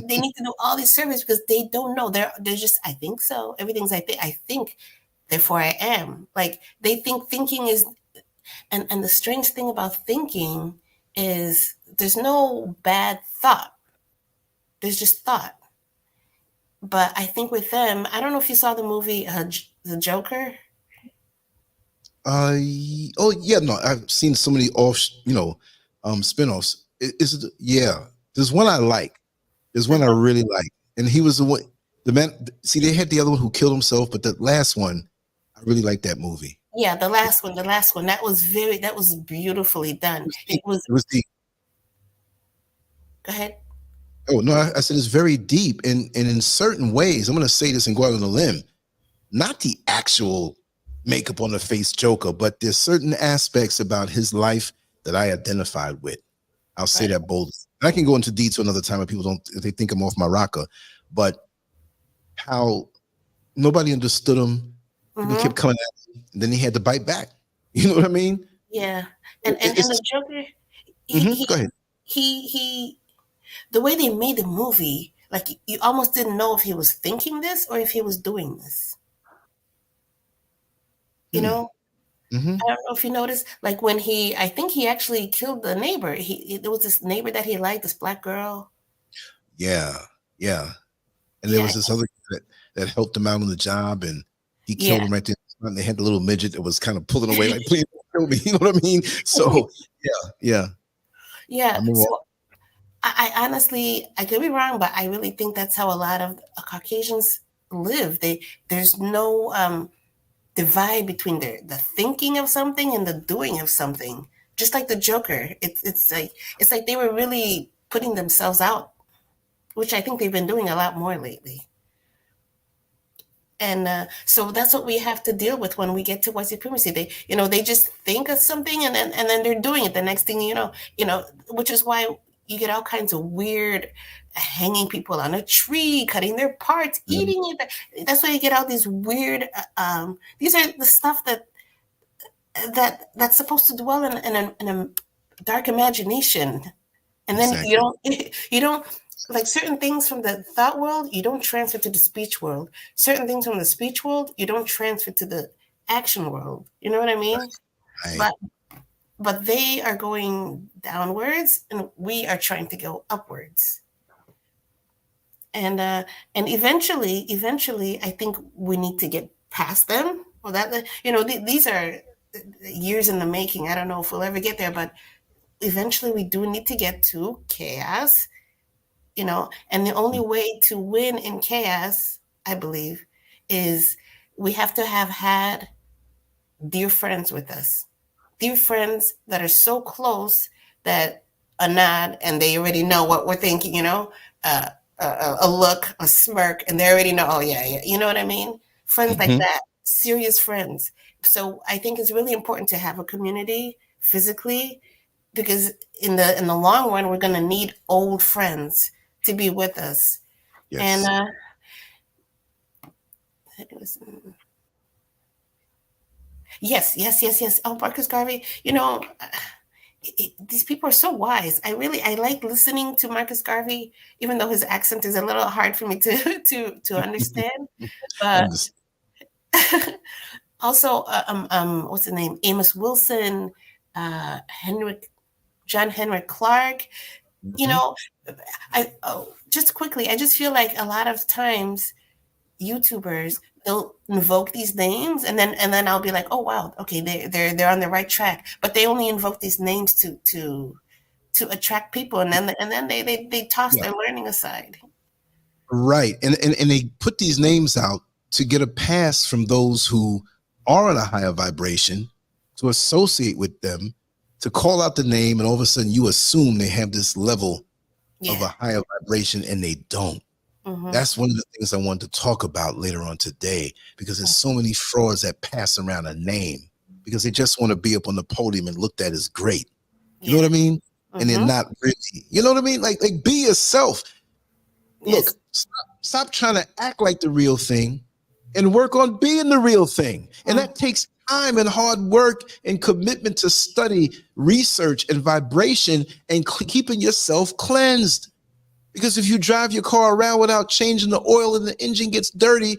they need to do all these surveys because they don't know. They're just I think so. Everything's I think. I think. Therefore, I am. Like they think thinking is, and the strange thing about thinking is there's no bad thought. There's just thought. But I think with them, I don't know if you saw the movie The Joker. Oh yeah, no, I've seen so many spinoffs. Is it? Yeah, there's one I like. There's one I really like, and he was the one. The man. See, they had the other one who killed himself, but the last one, I really like that movie. Yeah, the last one. That was beautifully done. It was. It was deep. Go ahead. Oh no, I said it's very deep, and in certain ways, I'm going to say this and go out on a limb. Not the actual makeup on the face Joker, but there's certain aspects about his life that I identified with. I'll say Right. that boldly. I can go into detail another time if people don't, if they think I'm off my rocker, but how nobody understood him. People Mm-hmm. kept coming at him, and then he had to bite back. You know what I mean? Yeah, and It's the Joker, he mhm. he Go ahead. he the way they made the movie, like you almost didn't know if he was thinking this or if he was doing this. You Hmm. know, Hmm. I don't know if you noticed, like when I think he actually killed the neighbor. There was this neighbor that he liked, this black girl. Yeah, yeah. And there Yeah, was this other guy that helped him out on the job, and he yeah, killed him right there. And they had the little midget that was kind of pulling away, like, "Please don't kill me." You know what I mean? So, yeah, yeah. I yeah. remember. So I honestly, I could be wrong, but I really think that's how a lot of Caucasians live. There's no divide between the thinking of something and the doing of something. Just like the Joker, it's like they were really putting themselves out, which I think they've been doing a lot more lately. And so that's what we have to deal with when we get to white supremacy. They just think of something and then they're doing it the next thing which is why you get all kinds of weird hanging people on a tree, cutting their parts, Mhm. eating it. That's why you get all these weird. These are the stuff that's supposed to dwell in a dark imagination, and then you Exactly. don't you don't like certain things from the thought world you don't transfer to the speech world. Certain things from the speech world you don't transfer to the action world. You know what I mean? Right. But they are going downwards and we are trying to go upwards. And eventually I think we need to get past them. Well, these are years in the making. I don't know if we'll ever get there, but eventually we do need to get to chaos. And the only way to win in chaos, I believe, is we have to have had dear friends with us, dear friends that are so close that a nod and they already know what we're thinking, uh, a look, a smirk, and they already know, oh, yeah, yeah, you know what I mean? Friends like Hmm. that, serious friends. So I think it's really important to have a community physically, because in the long run, we're going to need old friends to be with us. And Yes. it was, yes, yes, yes, yes. Oh, Marcus Garvey, these people are so wise. I like listening to Marcus Garvey, even though his accent is a little hard for me to to understand. But Understand. also, what's the name? Amos Wilson, Henrik John Henrik Clark. You Mhm. know, just quickly, I just feel like a lot of times YouTubers, they'll invoke these names, and then I'll be like, oh wow, okay, they're on the right track. But they only invoke these names to attract people, and then they toss Yeah. their learning aside. Right. And they put these names out to get a pass from those who are on a higher vibration, to associate with them, to call out the name, and all of a sudden you assume they have this level of a higher vibration, and they don't. That's one of the things I wanted to talk about later on today, because there's so many frauds that pass around a name because they just want to be up on the podium and looked at as great. You know what I mean? And they're not really. You know what I mean? Like be yourself. Look, stop trying to act like the real thing and work on being the real thing. And that takes time and hard work and commitment to study, research, and vibration, and keeping yourself cleansed. Because if you drive your car around without changing the oil and the engine gets dirty,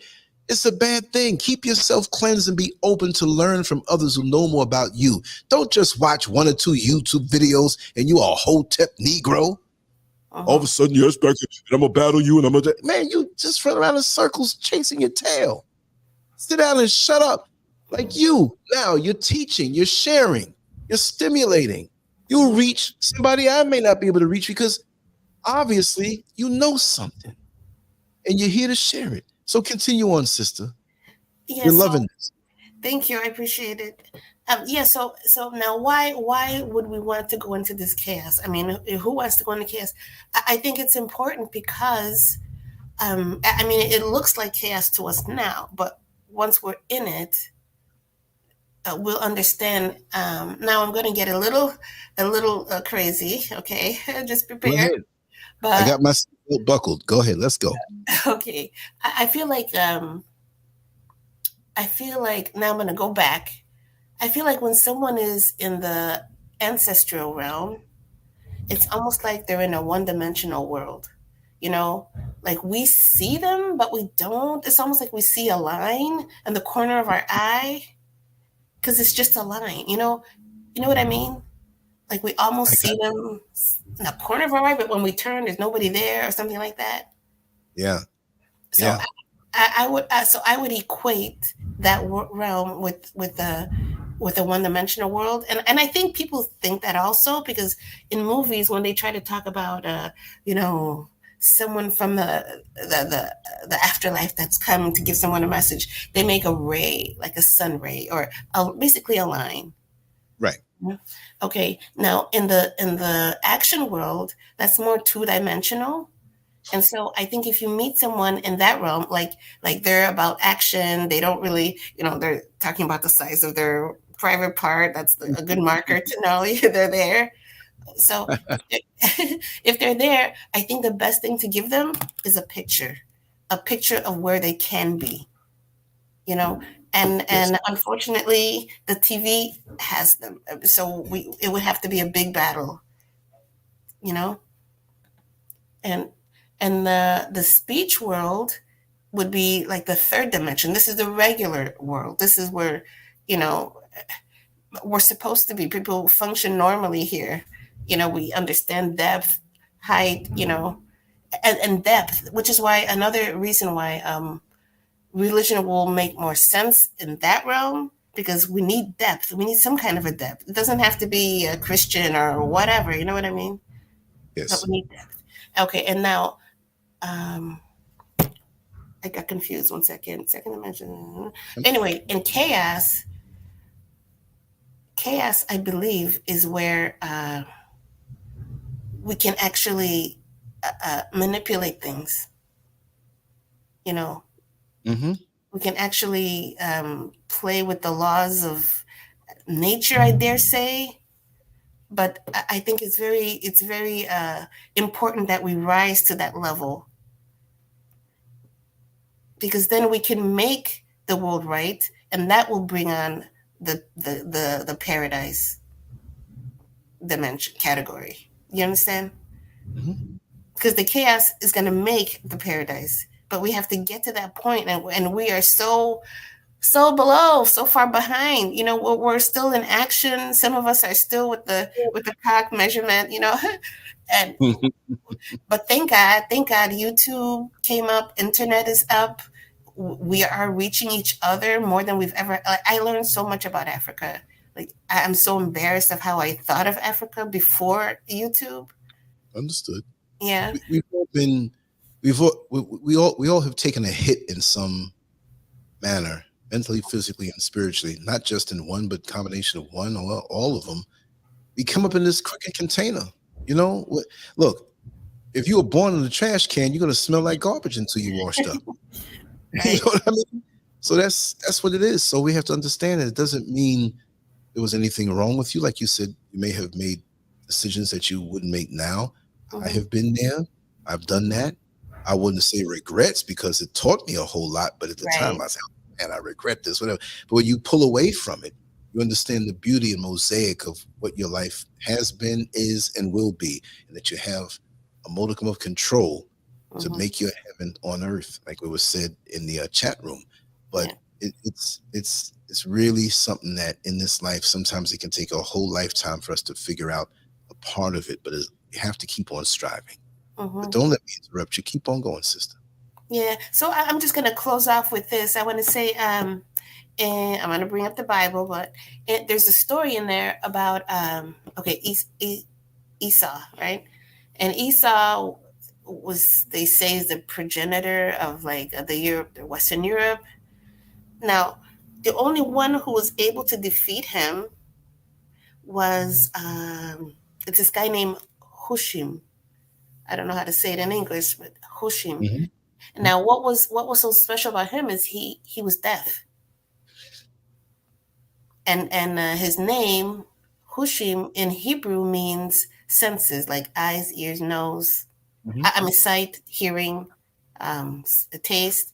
it's a bad thing. Keep yourself cleansed and be open to learn from others who know more about you. Don't just watch 1 or 2 YouTube videos and you are a Hotep Negro. All of a sudden, yes, back and I'm gonna battle you, and I'm gonna, man, you just run around in circles chasing your tail. Sit down and shut up. Like now you're teaching, you're sharing, you're stimulating. You'll reach somebody I may not be able to reach, because obviously you know something and you're here to share it. So continue on, sister. You're loving this. Thank you. I appreciate it. So now why would we want to go into this chaos? I mean, who wants to go into chaos? I think it's important because, I mean, it looks like chaos to us now, but once we're in it, we'll understand. Now I'm going to get a little crazy. Okay, just prepare. But I got my seatbelt buckled. Go ahead. Let's go. Okay, I feel like now I'm going to go back. I feel like when someone is in the ancestral realm, it's almost like they're in a one-dimensional world. You know, like we see them, but we don't. It's almost like we see a line in the corner of our eye, because it's just a line. You know what I mean? Like we almost see them in the corner of our eye, but when we turn, there's nobody there or something like that. Yeah. So yeah. I would equate that realm with a one-dimensional world, and I think people think that also because in movies when they try to talk about someone from the afterlife that's coming to give someone a message, they make a ray, like a sun ray, or basically a line. Right. Okay. Now in the action world, that's more two-dimensional. And so I think if you meet someone in that realm, like they're about action, they don't really, they're talking about the size of their private part. That's a good marker to know they're there. So if they're there, I think the best thing to give them is a picture of where they can be, and unfortunately the TV has them. So it would have to be a big battle, and the speech world would be like the third dimension. This is the regular world. This is where, we're supposed to be. People function normally here. We understand depth, height, and depth, which is why another reason why religion will make more sense in that realm, because we need depth. We need some kind of a depth. It doesn't have to be a Christian or whatever. You know what I mean? Yes. But we need depth. Okay, and now I got confused. 1 second. Second dimension. Anyway, in chaos, I believe, is where we can actually manipulate things. We can actually play with the laws of nature, I dare say. But I think it's very important that we rise to that level, because then we can make the world right, and that will bring on the paradise dimension category. You understand? Because the chaos is going to make the paradise, but we have to get to that point, and we are so below, so far behind. We're still in action. Some of us are still with the cock measurement, and but thank God YouTube came up, internet is up. we are reaching each other more than we've ever. Like, I learned so much about Africa. Like, I'm so embarrassed of how I thought of Africa before YouTube. Understood. Yeah. We've all been, we all have taken a hit in some manner, mentally, physically, and spiritually, not just in one, but combination of one or all of them. We come up in this crooked container. You know, look, if you were born in a trash can, you're gonna smell like garbage until you washed up. Right. You know what I mean? So that's what it is. So we have to understand that it doesn't mean there was anything wrong with you. Like you said, you may have made decisions that you wouldn't make now. I have been there. I've done that. I wouldn't say regrets because it taught me a whole lot. But at the time, I said, man, I regret this, whatever. But when you pull away from it, you understand the beauty and mosaic of what your life has been, is, and will be, and that you have a modicum of control to make your heaven on earth, like it was said in the chat room. But it's really something that in this life, sometimes it can take a whole lifetime for us to figure out a part of it, but you have to keep on striving. But don't let me interrupt you. Keep on going, sister. Yeah. So I'm just going to close off with this. I want to say, and I'm going to bring up the Bible, but there's a story in there about, Esau, right? And Esau was, they say, is the progenitor of like the Western Europe. Now, the only one who was able to defeat him was it's this guy named Hushim. I don't know how to say it in English, but Hushim. Now, what was so special about him is he was deaf, and his name Hushim in Hebrew means senses, like eyes, ears, nose. I mean, sight, hearing, taste.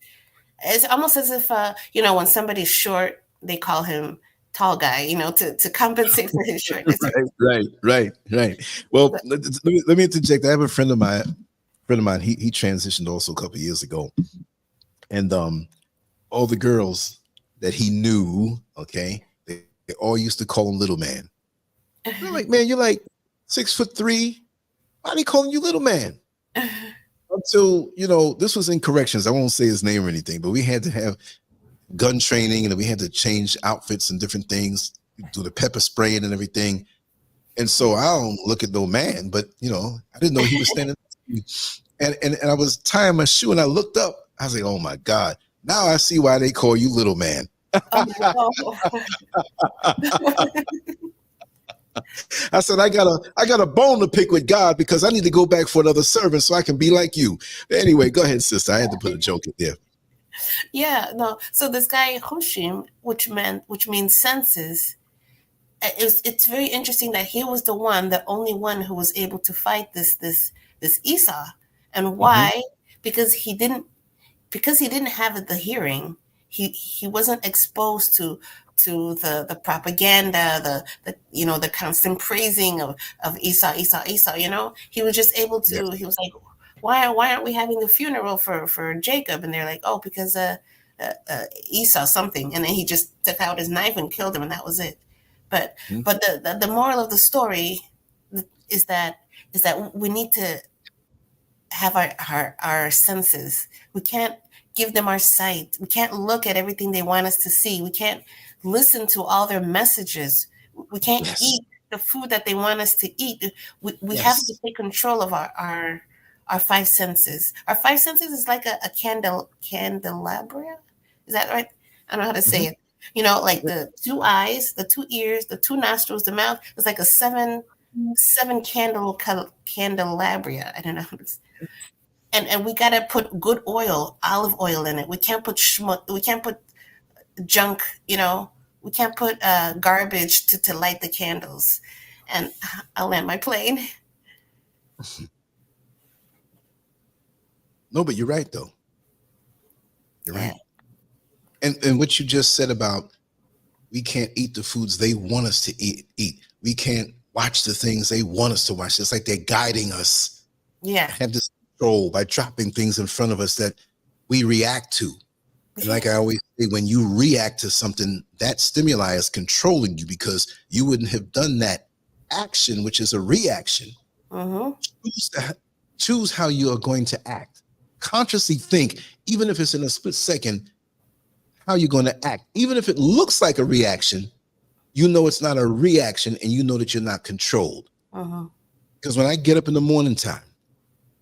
It's almost as if when somebody's short, they call him tall guy, to compensate for his shortness. Right. Well, let me interject. I have a friend of mine. He transitioned also a couple of years ago, and all the girls that he knew, okay, they all used to call him little man. They're like, man, you're like 6'3". Why are they calling you little man? Until this was in corrections. I won't say his name or anything, but we had to have gun training, and we had to change outfits and different things, do the pepper spraying and everything. And so I don't look at no man, but I didn't know he was standing and I was tying my shoe, and I looked up. I was like, oh my God, now I see why they call you little man. I said, I got a bone to pick with God, because I need to go back for another service so I can be like you. Anyway, go ahead, sister. I had to put a joke in there. Yeah, no. So this guy Hushim, which means senses, it's very interesting that he was the only one who was able to fight this Esau. And why? Because he didn't have the hearing. He wasn't exposed to the propaganda, the constant praising of Esau. He was just able to. He was like, why aren't we having the funeral for Jacob? And they're like, oh, because Esau something. And then he just took out his knife and killed him, and that was it. But the moral of the story is that we need to have our senses. We can't give them our sight. We can't look at everything they want us to see. We can't listen to all their messages. We can't eat the food that they want us to eat. We have to take control of our five senses. Our five senses is like a candelabra. Is that right? I don't know how to say it. Like the 2 eyes, the 2 ears, the 2 nostrils, the mouth. It's like a seven candelabra. I don't know. And we gotta put good oil, olive oil in it. We can't put we can't put junk. We can't put garbage to light the candles. And I'll land my plane. No, but you're right, though. You're right. And what you just said about we can't eat the foods they want us to eat. We can't watch the things they want us to watch. It's like they're guiding us. Yeah. Have this control by dropping things in front of us that we react to. And like I always say, when you react to something, that stimuli is controlling you, because you wouldn't have done that action, which is a reaction. Choose how you are going to act. Consciously think, even if it's in a split second, how you're going to act. Even if it looks like a reaction, you know it's not a reaction, and you know that you're not controlled. Because when I get up in the morning time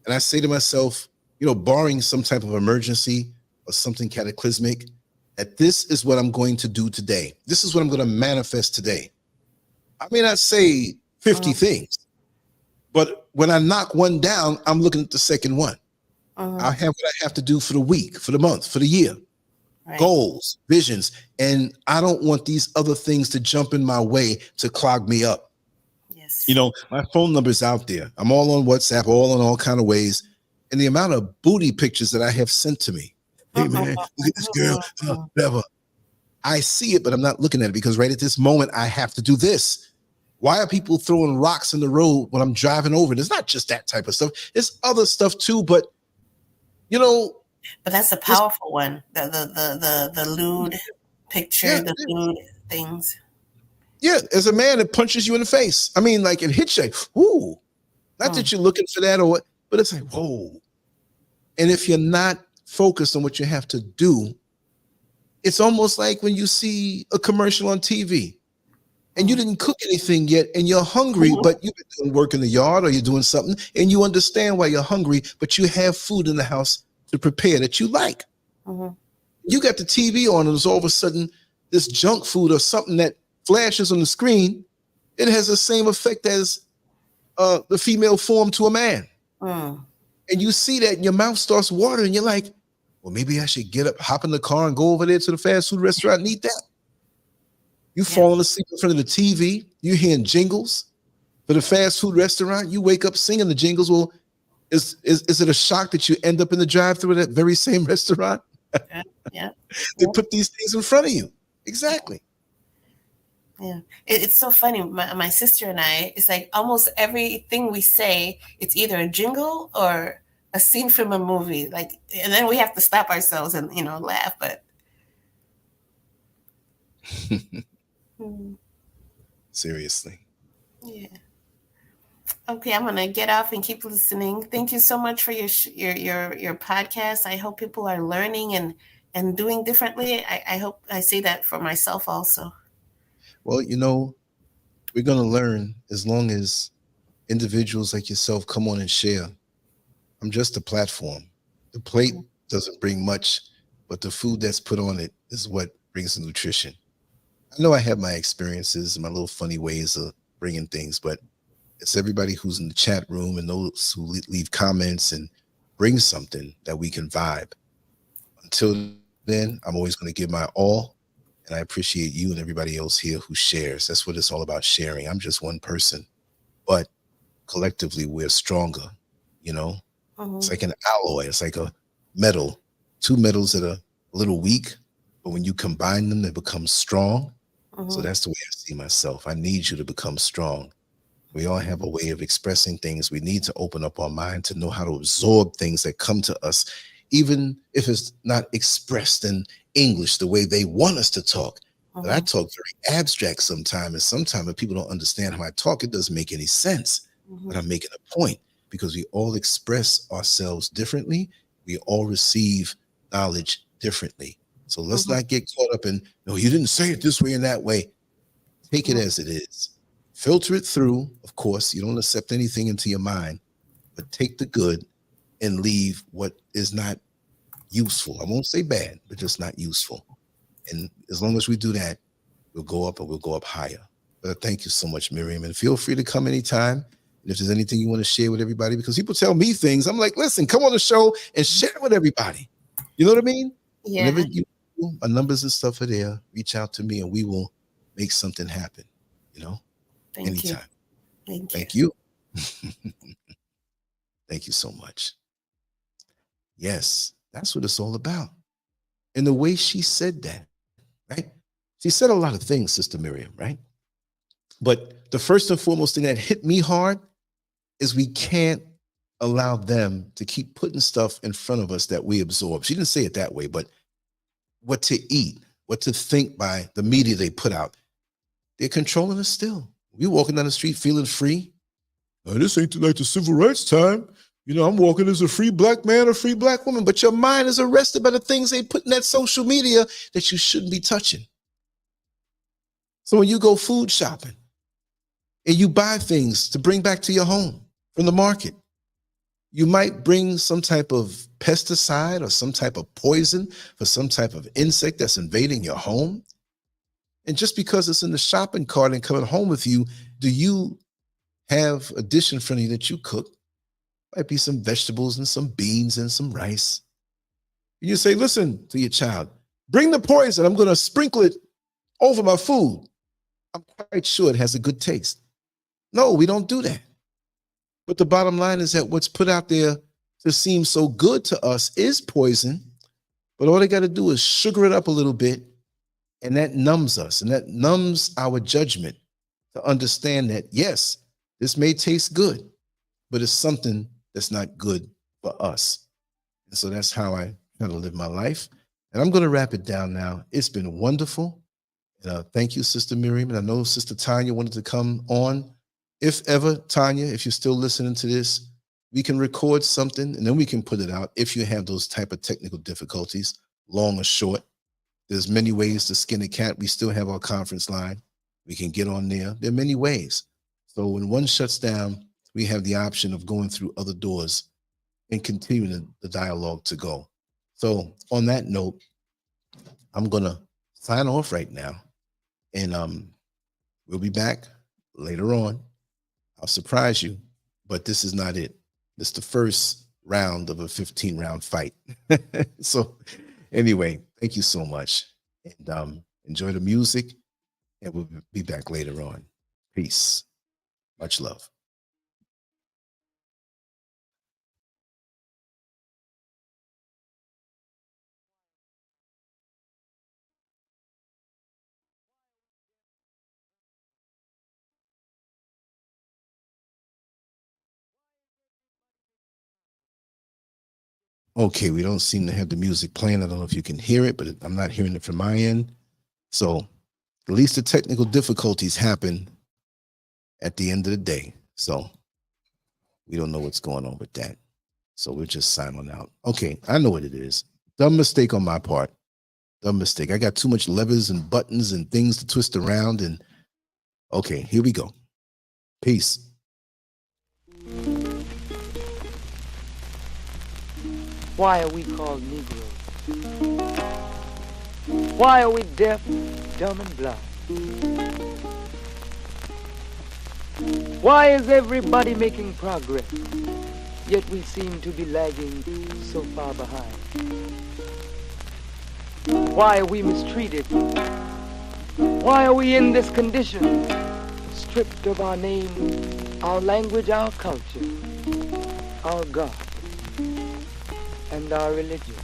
and I say to myself, you know, barring some type of emergency or something cataclysmic, that this is what I'm going to do today. This is what I'm going to manifest today. I may not say 50 things, but when I knock one down, I'm looking at the second one. I have what I have to do for the week, for the month, for the year. Right. Goals, visions, and I don't want these other things to jump in my way to clog me up. Yes. You know, my phone number's out there. I'm all on WhatsApp, all in all kind of ways. And the amount of booty pictures that I have sent to me. Hey man, look at this girl, whatever. I see it, but I'm not looking at it because right at this moment, I have to do this. Why are people throwing rocks in the road when I'm driving over? It's not just that type of stuff. It's other stuff too, but you know. But that's a powerful one. The lewd picture, the lewd things. Yeah, as a man, it punches you in the face. I mean, like it hits you. Ooh, not that you're looking for that or what, but it's like, whoa. And if you're not focused on what you have to do, it's almost like when you see a commercial on TV and you didn't cook anything yet and you're hungry, but you've been doing work in the yard or you're doing something and you understand why you're hungry, but you have food in the house to prepare that you like. You got the TV on and it's all of a sudden this junk food or something that flashes on the screen, it has the same effect as the female form to a man. And you see that and your mouth starts watering. You're like, well, maybe I should get up, hop in the car and go over there to the fast food restaurant and eat that. You falling asleep in front of the TV. You hearing jingles for the fast food restaurant. You wake up singing the jingles. Well, is it a shock that you end up in the drive-thru of that very same restaurant? They put these things in front of you. Exactly. Yeah, it's so funny. My sister and I, it's like almost everything we say, it's either a jingle or a scene from a movie. Like, and then we have to stop ourselves and laugh. But seriously. Yeah. Okay, I'm gonna get off and keep listening. Thank you so much for your podcast. I hope people are learning and doing differently. I hope I say that for myself also. Well, we're going to learn as long as individuals like yourself come on and share. I'm just a platform. The plate doesn't bring much, but the food that's put on it is what brings the nutrition. I know I have my experiences, my little funny ways of bringing things, but it's everybody who's in the chat room and those who leave comments and bring something that we can vibe. Until then, I'm always going to give my all. And I appreciate you and everybody else here who shares. That's what it's all about, sharing. I'm just one person, but collectively we're stronger, It's like an alloy. It's like a metal, two metals that are a little weak, but when you combine them, they become strong. So that's the way I see myself. I need you to become strong. We all have a way of expressing things. We need to open up our mind to know how to absorb things that come to us, even if it's not expressed in English the way they want us to talk. But I talk very abstract sometimes, and sometimes if people don't understand how I talk, it doesn't make any sense. But I'm making a point because we all express ourselves differently. We all receive knowledge differently. So let's not get caught up in, no, you didn't say it this way and that way. Take it as it is. Filter it through. Of course, you don't accept anything into your mind, but take the good and leave what is not useful. I won't say bad, but just not useful. And as long as we do that, we'll go up and we'll go up higher. But thank you so much, Miriam. And feel free to come anytime. And if there's anything you want to share with everybody, because people tell me things, I'm like, listen, come on the show and share it with everybody. You know what I mean? Yeah. Whenever my numbers and stuff are there, reach out to me and we will make something happen, anytime. Thank you. Thank you so much. Yes, that's what it's all about. And the way she said that, right? She said a lot of things, Sister Miriam, right? But the first and foremost thing that hit me hard is we can't allow them to keep putting stuff in front of us that we absorb. She didn't say it that way, but what to eat, what to think by the media they put out. They're controlling us still. We walking down the street feeling free. Oh, this ain't like the civil rights time. You know, I'm walking as a free black man or free black woman, but your mind is arrested by the things they put in that social media that you shouldn't be touching. So when you go food shopping and you buy things to bring back to your home from the market, you might bring some type of pesticide or some type of poison for some type of insect that's invading your home. And just because it's in the shopping cart and coming home with you, do you have a dish in front of you that you cook? Might be some vegetables and some beans and some rice. And you say, listen to your child, bring the poison. I'm going to sprinkle it over my food. I'm quite sure it has a good taste. No, we don't do that. But the bottom line is that what's put out there to seem so good to us is poison. But all they got to do is sugar it up a little bit, and that numbs us, and that numbs our judgment to understand that, yes, this may taste good, but it's something that's not good for us. And so that's how I try to live my life. And I'm going to wrap it down now. It's been wonderful. Thank you, Sister Miriam. And I know Sister Tanya wanted to come on. If ever, Tanya, if you're still listening to this, we can record something and then we can put it out if you have those type of technical difficulties, long or short. There's many ways to skin a cat. We still have our conference line. We can get on there. There are many ways. So when one shuts down, we have the option of going through other doors and continuing the dialogue to go. So on that note, I'm going to sign off right now. And we'll be back later on. I'll surprise you, but this is not it. This is the first round of a 15-round fight. So anyway, thank you so much. And enjoy the music. And we'll be back later on. Peace. Much love. Okay, we don't seem to have the music playing. I don't know if you can hear it, but I'm not hearing it from my end. So at least the technical difficulties happen at the end of the day. So we don't know what's going on with that. So we're just signing out. Okay, I know what it is. Dumb mistake on my part. Dumb mistake. I got too much levers and buttons and things to twist around. And okay, here we go. Peace. Why are we called Negroes? Why are we deaf, dumb, and blind? Why is everybody making progress, yet we seem to be lagging so far behind? Why are we mistreated? Why are we in this condition, stripped of our name, our language, our culture, our God, and our religion?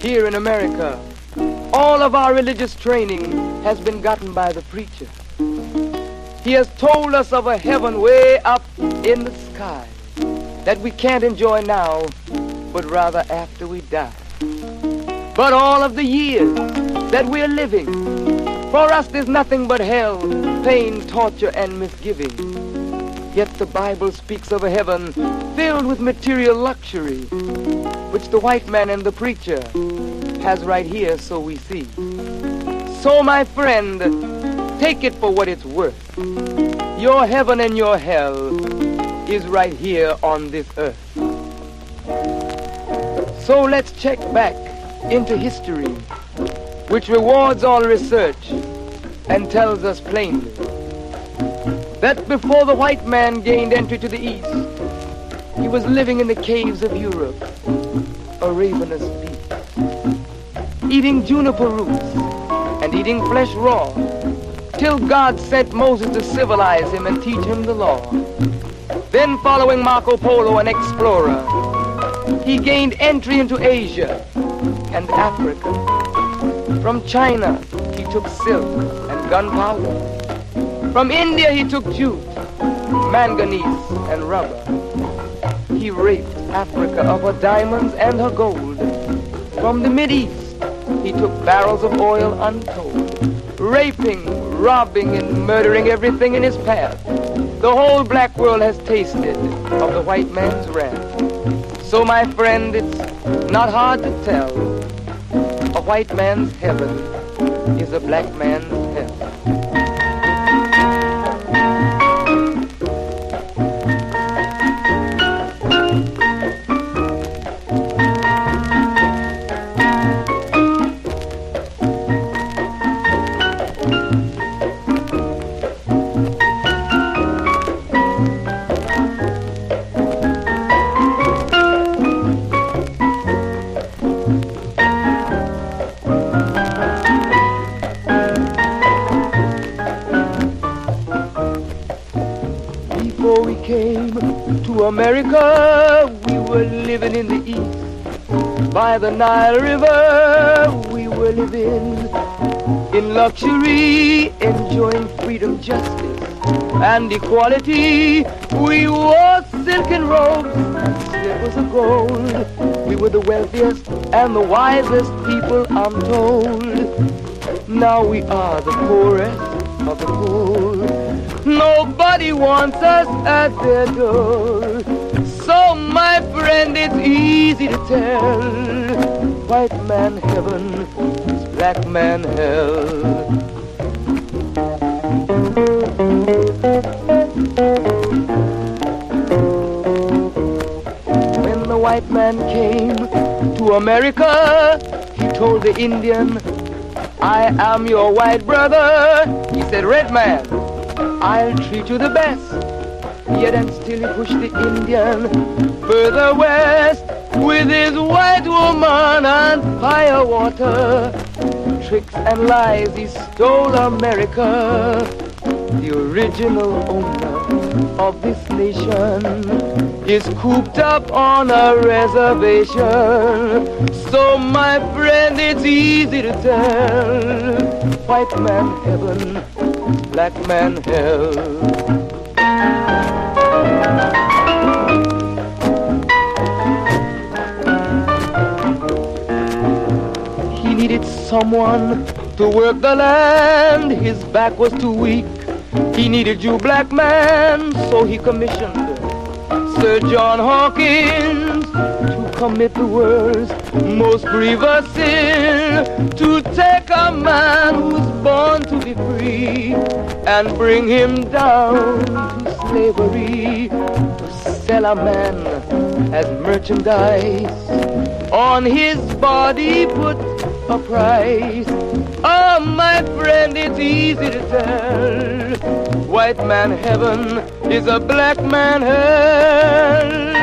Here in America, all of our religious training has been gotten by the preacher. He has told us of a heaven way up in the sky that we can't enjoy now, but rather after we die. But all of the years that we're living, for us there's nothing but hell, pain, torture, and misgiving. Yet the Bible speaks of a heaven filled with material luxury, which the white man and the preacher has right here, so we see. So my friend, take it for what it's worth. Your heaven and your hell is right here on this earth. So let's check back into history, which rewards all research and tells us plainly that before the white man gained entry to the East, he was living in the caves of Europe, a ravenous beast, eating juniper roots and eating flesh raw, till God sent Moses to civilize him and teach him the law. Then, following Marco Polo, an explorer, he gained entry into Asia and Africa. From China, he took silk and gunpowder. From India, he took jute, manganese, and rubber. He raped Africa of her diamonds and her gold. From the Mideast, he took barrels of oil untold, raping, robbing, and murdering everything in his path. The whole black world has tasted of the white man's wrath. So my friend, it's not hard to tell. A white man's heaven is a black man's hell. America, we were living in the east. By the Nile River, we were living in luxury, enjoying freedom, justice, and equality. We wore silken robes and slippers of gold. We were the wealthiest and the wisest people, I'm told. Now we are the poorest of the poor. Nobody wants us at their door. So my friend, it's easy to tell. White man heaven is black man hell. When the white man came to America, he told the Indian, I am your white brother. He said, red man, I'll treat you the best. Yet and still he pushed the Indian further west with his white woman and fire water. Tricks and lies, he stole America. The original owner of this nation is cooped up on a reservation. So my friend, it's easy to tell. White man heaven, black man hell. He needed someone to work the land. His back was too weak. He needed you, black man, so he commissioned Sir John Hawkins to commit the world's most grievous sin, to take a man who's born to be free and bring him down to slavery, to sell a man as merchandise, on his body put a price. Oh, my friend, it's easy to tell. White man heaven is a black man hell.